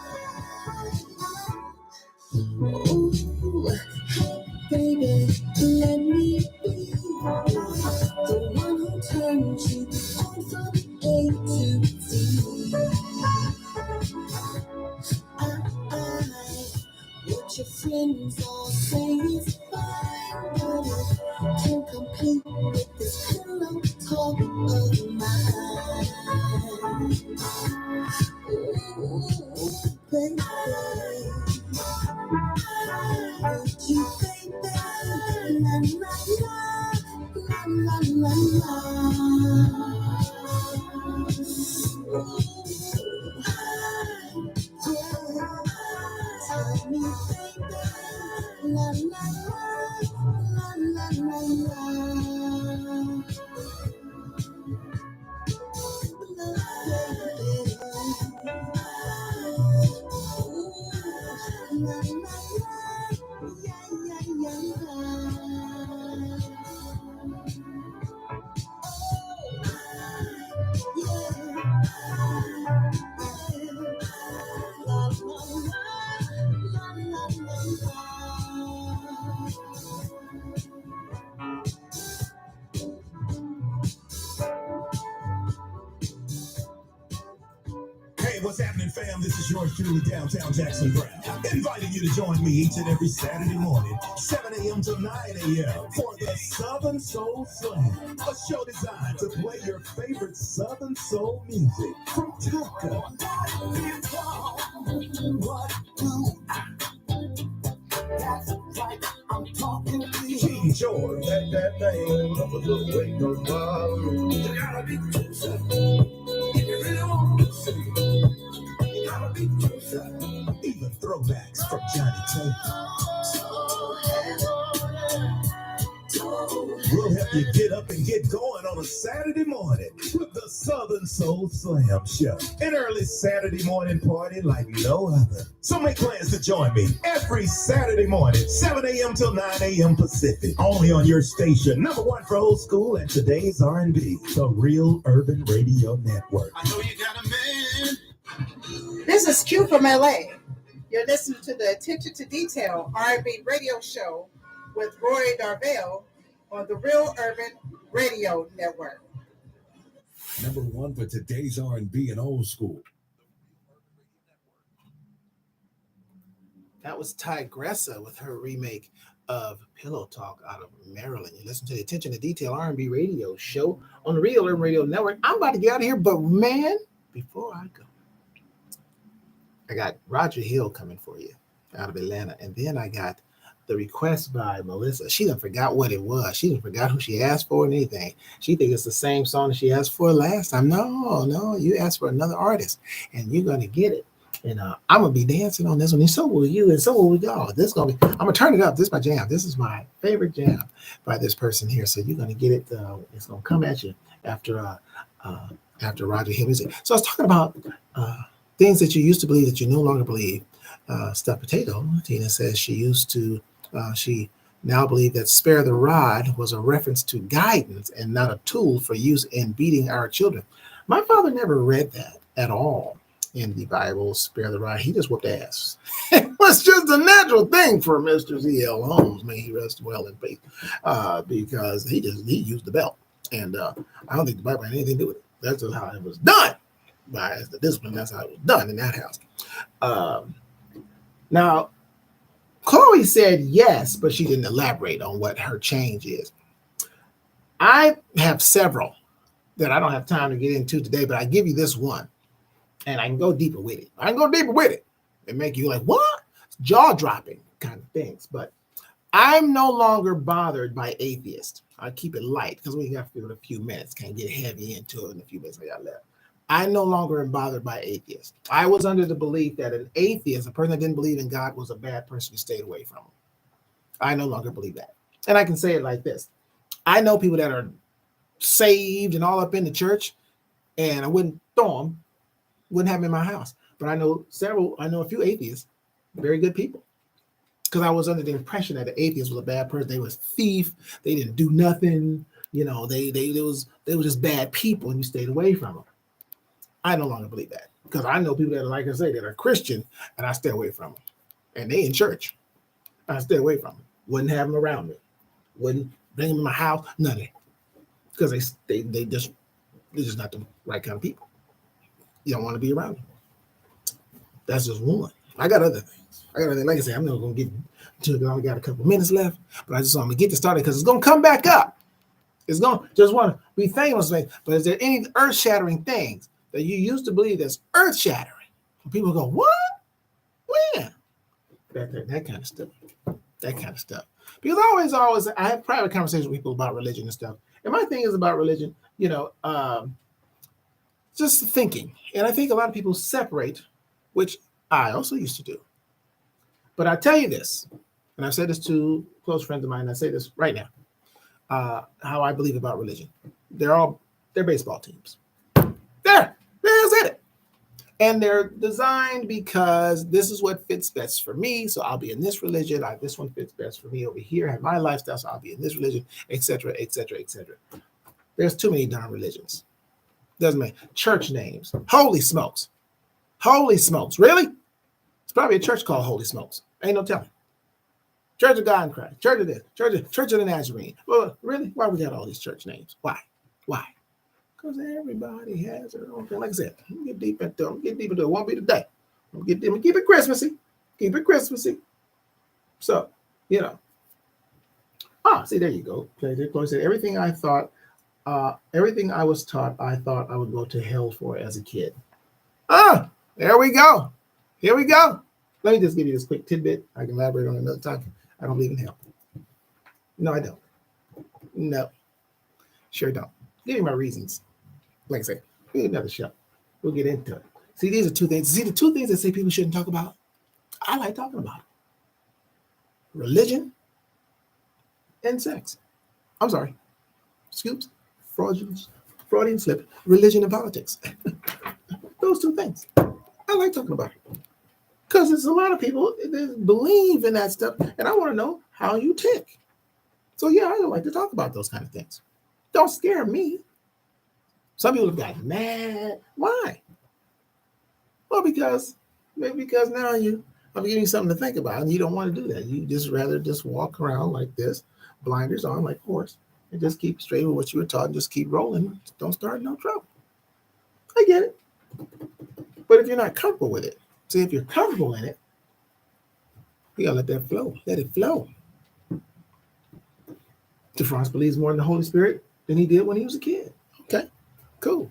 Ooh, hey baby, let me be the one who turns you on from A to Z. What your friends all say is fine, but it can't compete with this pillow talk of mine. Ooh, baby. Would you, baby? La la la, la la la la. Tell me, baby. La la la, la la la Hey, what's happening, fam? This is yours truly, Downtown Jackson Brown, inviting you to join me each and every Saturday morning, 7 a.m. to 9 a.m. for the Southern Soul Slam, a show designed to play your favorite Southern Soul music from Tucker. King George. That thing up a little way, no problem. You gotta be closer. If you really want to see, you gotta be closer. Even throwbacks from Johnny Taylor. We'll help you get up and get going on a Saturday morning with the Southern Soul Slam Show. An early Saturday morning party like no other. So make plans to join me every Saturday morning, 7 a.m. till 9 a.m. Pacific. Only on your station, number one for old school and today's R&B, the Real Urban Radio Network. I know you got a man. This is Q from LA. You're listening to the Attention to Detail R&B radio show with Rory Darvell on the Real Urban Radio Network. Number one for today's R&B and old school. That was Tigressa with her remake of Pillow Talk out of Maryland. You listen to the Attention to Detail R&B radio show on the Real Urban Radio Network. I'm about to get out of here, but man, before I go, I got Roger Hill coming for you out of Atlanta, and then I got the request by Melissa. She done forgot what it was. She done forgot who she asked for and anything. She think it's the same song that she asked for last time. No, you asked for another artist, and you're gonna get it. And I'm gonna be dancing on this one, and so will you, and so will we all. This gonna be. I'm gonna turn it up. This is my jam. This is my favorite jam by this person here. So you're gonna get it. It's gonna come at you after Roger Hill music. So I was talking about things that you used to believe that you no longer believe. Stuffed potato. Tina says she used to. She now believed that spare the rod was a reference to guidance and not a tool for use in beating our children. My father never read that at all in the Bible, spare the rod. He just whooped ass. It was just a natural thing for Mr. Z.L. Holmes. May he rest well in peace, because he used the belt. And I don't think the Bible had anything to do with it. That's just how it was done. By the discipline, that's how it was done in that house. Now, Chloe said yes, but she didn't elaborate on what her change is. I have several that I don't have time to get into today, but I give you this one, and I can go deeper with it. And make you like, what? Jaw-dropping kind of things. But I'm no longer bothered by atheists. I keep it light because we got to do it a few minutes. Can't get heavy into it in a few minutes I got left. I no longer am bothered by atheists. I was under the belief that an atheist, a person that didn't believe in God, was a bad person to stay away from. I no longer believe that. And I can say it like this. I know people that are saved and all up in the church, and I wouldn't throw them, wouldn't have them in my house. But I know a few atheists, very good people. Because I was under the impression that the atheist was a bad person. They was thief. They didn't do nothing. You know, they were just bad people, and you stayed away from them. I no longer believe that because I know people that are, like I say, that are Christian, and I stay away from them. And they in church, I stay away from them. Wouldn't have them around me. Wouldn't bring them in my house. None of it. Because they're just not the right kind of people. You don't want to be around them. That's just one. I got other things. Like I said, I'm not going to get to it. I only got a couple minutes left, but I just want to get this started because it's going to come back up. It's going to just want to be famous. But is there any earth-shattering things that you used to believe that's earth-shattering? People go, what? When? That kind of stuff. That kind of stuff. Because I have private conversations with people about religion and stuff. And my thing is about religion, just thinking. And I think a lot of people separate, which I also used to do. But I tell you this, and I've said this to close friends of mine, and I say this right now, how I believe about religion. They're baseball teams. There's it. And they're designed because this is what fits best for me. So I'll be in this religion. This one fits best for me over here. I have my lifestyle, so I'll be in this religion, etc., etc., etc. There's too many darn religions. Doesn't matter. Church names. Holy smokes. Holy smokes. Really? It's probably a church called Holy Smokes. Ain't no telling. Church of God in Christ. Church of this. Church of the Nazarene. Well, really? Why we got all these church names? Why? Because everybody has their own thing. Like I said, I'm gonna get deep into it. It won't be today. I'm gonna keep it Christmassy. So, see, there you go. Chloe said, everything I was taught, I thought I would go to hell for as a kid. There we go. Here we go. Let me just give you this quick tidbit. I can elaborate on another time. I don't believe in hell. No, I don't. No. Sure don't. Give me my reasons. Like I say, we need another show. We'll get into it. See, these are two things. See, the two things that say people shouldn't talk about? I like talking about it. Religion and sex. I'm sorry. Scoops, Freudian slip, religion and politics. Those two things. I like talking about it. Because there's a lot of people that believe in that stuff, and I want to know how you tick. So, yeah, I like to talk about those kind of things. Don't scare me. Some people have gotten mad. Why? Well, because now I'm giving you something to think about, and you don't want to do that. You just rather just walk around like this, blinders on like a horse, and just keep straight with what you were taught and just keep rolling. Don't start no trouble. I get it. But if you're not comfortable with it, see, if you're comfortable in it, you gotta let that flow. Let it flow. DeFrance believes more in the Holy Spirit than he did when he was a kid. Okay, cool.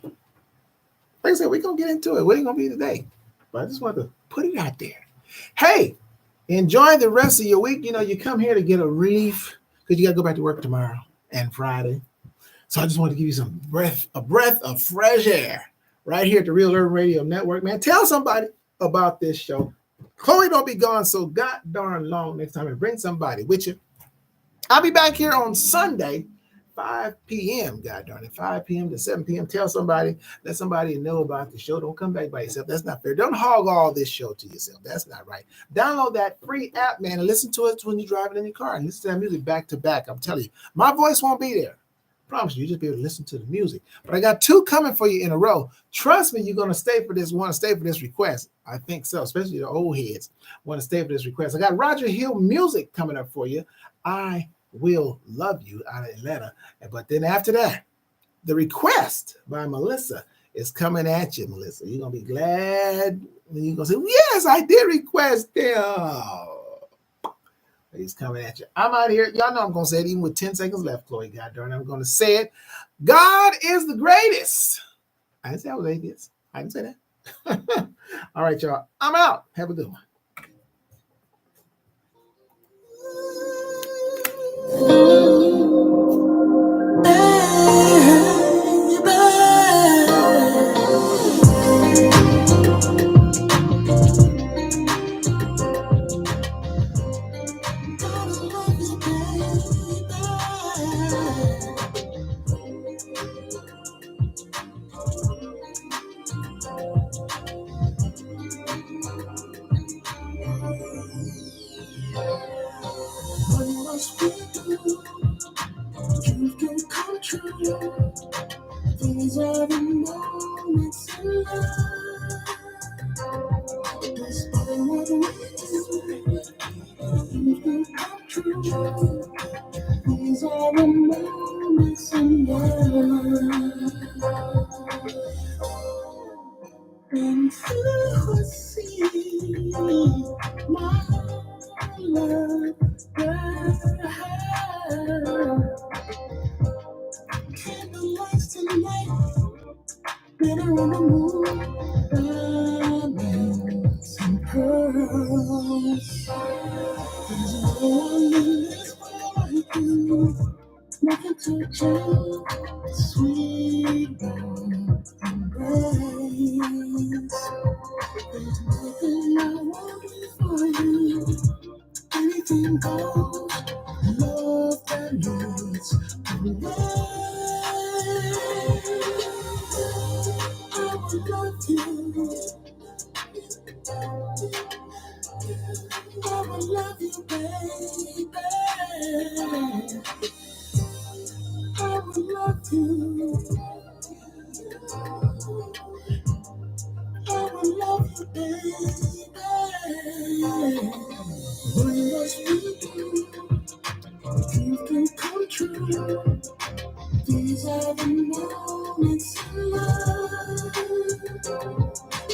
Like I said, we're going to get into it. What ain't going to be today? But I just wanted to put it out there. Hey, Enjoy the rest of your week. You know, you come here to get a relief because you got to go back to work tomorrow and Friday. So I just want to give you a breath of fresh air right here at the Real Urban Radio Network, man. Tell somebody about this show. Chloe don't be gone so god darn long next time, and bring somebody with you. I'll be back here on Sunday, 5 p.m. God darn it, 5 p.m. to 7 p.m. Tell somebody, let somebody know about the show. Don't come back by yourself. That's not fair. Don't hog all this show to yourself. That's not right. Download that free app, man, and listen to it when you're driving in your car. And listen to that music back to back. I'm telling you, my voice won't be there. I promise you just be able to listen to the music. But I got two coming for you in a row. Trust me, you're going to stay for this, want to stay for this request. I think so, especially the old heads want to stay for this request. I got Roger Hill music coming up for you. I Will Love You out of Atlanta. But then after that, the request by Melissa is coming at you, Melissa. You're going to be glad when you're going to say, yes, I did request them. He's coming at you. I'm out here. Y'all know I'm going to say it even with 10 seconds left, Chloe. God darn it, I'm going to say it. God is the greatest. I didn't say I was atheist. I didn't say that. All right, y'all. I'm out. Have a good one. These are the moments in life. Despite what we do, things will come true. These are the moments in life. And to see my love candlelights tonight, glitter on the moon, diamonds and pearls. There's no one in this world like you, nothing to change, sweet warm embrace. There's nothing I won't do for you, anything goes, love that leads the way. I would love you. I would love you, baby. I would love you. I would love you, baby. When was with you, dreams can come true. These are the moments in life.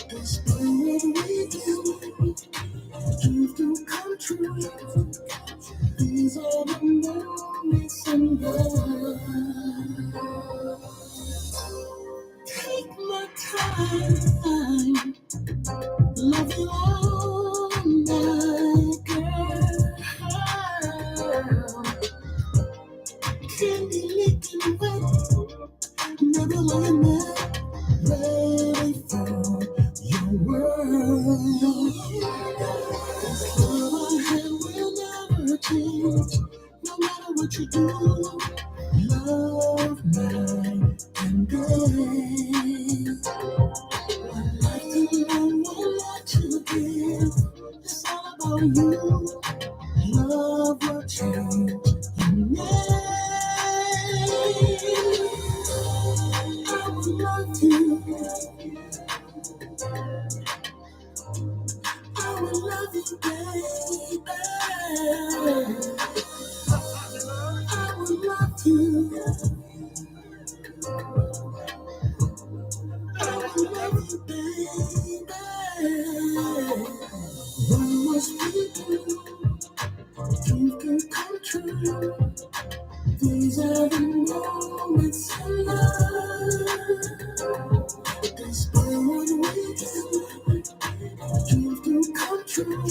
Despite what we do, dreams can come true. These are the moments in life. Take my time, love you all night, girl. Candy licking wet, never lying there, ready for your world. This love I have will never change, no matter what you do. Love night and day. One life to love, one life to give. It's all about you. Love will change your name. I would love you. I would love you, baby. I would love you. I would love you, baby. One must be true. Dreams can come true. These are the moments in life. Despite what we do, dreams can come true.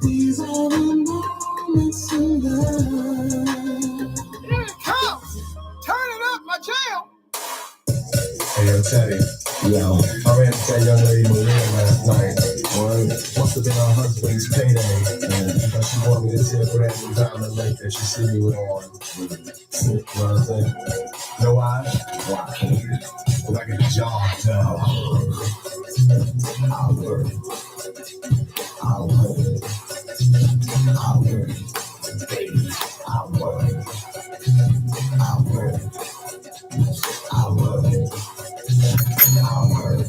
These are the moments in love. Here it comes. Turn it up, my jam. Hey, yo, Teddy. Yo, I ran into that young lady Maria last night. Must have been her husband's payday. But she wanted me to tip her that new diamond lake that she see me with on. You know what I'm saying? Know why? Why? Because I get the job done. I'll work. I'll work. I'll work. Baby, I'll work. I'll work. I'll work. I'll work.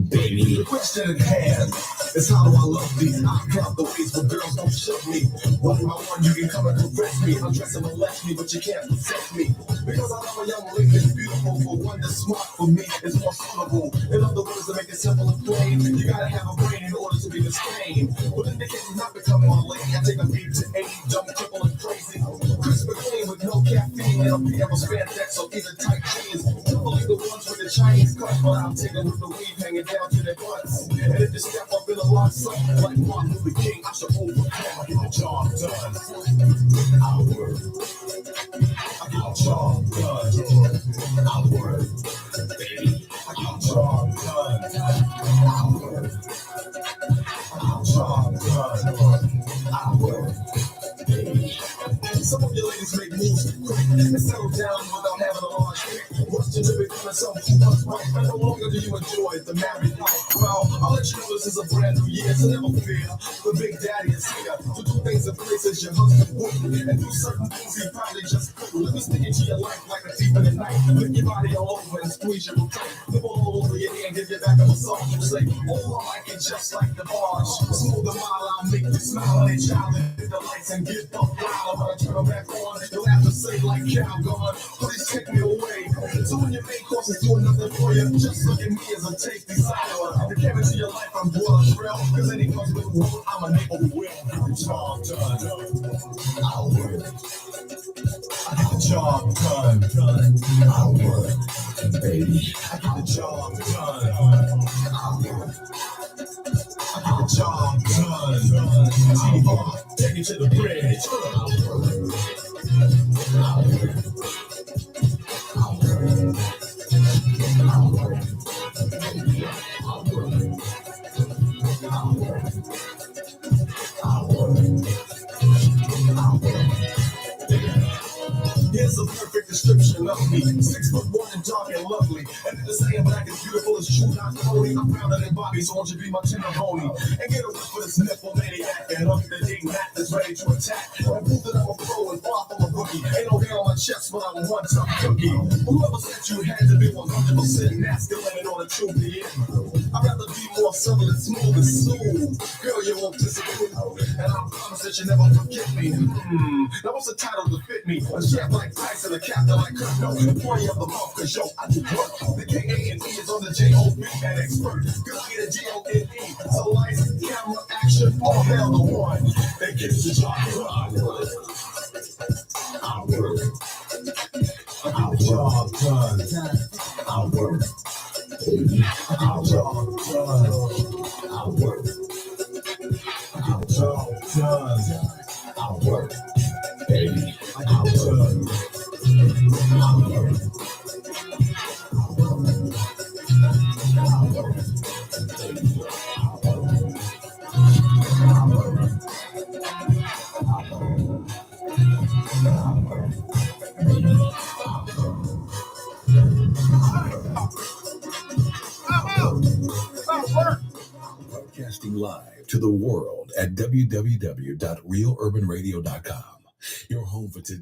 Baby, the question at hand is how do I love these? I count the ways where girls don't shove me. One by one, you can come and caress me. Undress and molest me, but you can't possess me. Because I love a young lady that's beautiful, but one that's smart for me is more suitable. In other words, to make it simple and plain, you gotta have a brain in order to be disdained. But in the case of not becoming my lady, I take a beat to 80, dumb, triple, and crazy. Crisp and clean with no caffeine, and a pair of spandex or either tight jeans. Don't believe the ones with the Chinese cut, but I'll take them with the weave hanging down to their butts. And if you step up in a lot, something like Martin Luther King, I should overcome. I get the job done. I'll work. I get the job done. I'll work. Baby, I get the job done. I'll work. I get the job done. I'll work. Baby. Some of you ladies make moves quick and settle down without having a large pick. What's to do becoming something too much right? And no longer do you enjoy the married life. Well, I'll let you know this is a brand new year, so never fear. The Big Daddy is here to do things in places your husband wouldn't, and do certain things he probably just couldn't. Let me stick into your life like a thief in the night. Lick your body all over and squeeze your tight. Nibble all over your ear and give you back a massage. You say, oh, I like it just like the barge. Smooth the mile, I'll make you smile. And they child and hit the lights and get the wild. But I turn them back on, you'll have to say like cow gone. Please take me away. So when your main course is doing nothing for you, just look at me as a tasty sour. If you came into your life, I'm boiled and shrill. Cause any comes with a woman, I'm a neighbor who will. Get the job done. I'll work. I get the job done. I'll work. Baby, I get the job done. I'll work. I get the job done. T-Bar, take it to the bridge. I'll work. I'll work. I'll work. I'll work. I'll work. I'll work. I'll work. I'll work. Here's a perfect description of me. 6'1" and dark and lovely. And the saying black is beautiful as true, not phony. I'm prouder than Bobby, so won't you be my tender pony? And get a whip for this nipple maniac. And up the dig mat that's ready to attack. And prove that I'm a pro and far from a rookie. Ain't no hair on my chest, but I'm a one-top cookie. Whoever said you had to be 100% masculine in order to be in. I'd rather be more subtle and smooth and smooth. Girl, you won't disapprove. And I promise that you never forget me. Now what's the title to fit me? A chef like Tyson, a captain like Kirk. No, employee of the month, cause yo, I do work. The K-A-N-E is on the J-O-B, an expert. Cause I get a G-O-N-E. So lights, camera, action, all hell the one. They get the job done. I'll work. I'll job done. I'll work. I'll job done. I'll work. I'll job done. I'll work. Baby, I'll work. I'll work. I'll work. I'll work. Baby, I'll work. I'll work. I'll work. Baby, I'll work. Broadcasting live to the world at www.realurbanradio.com. Your home for today.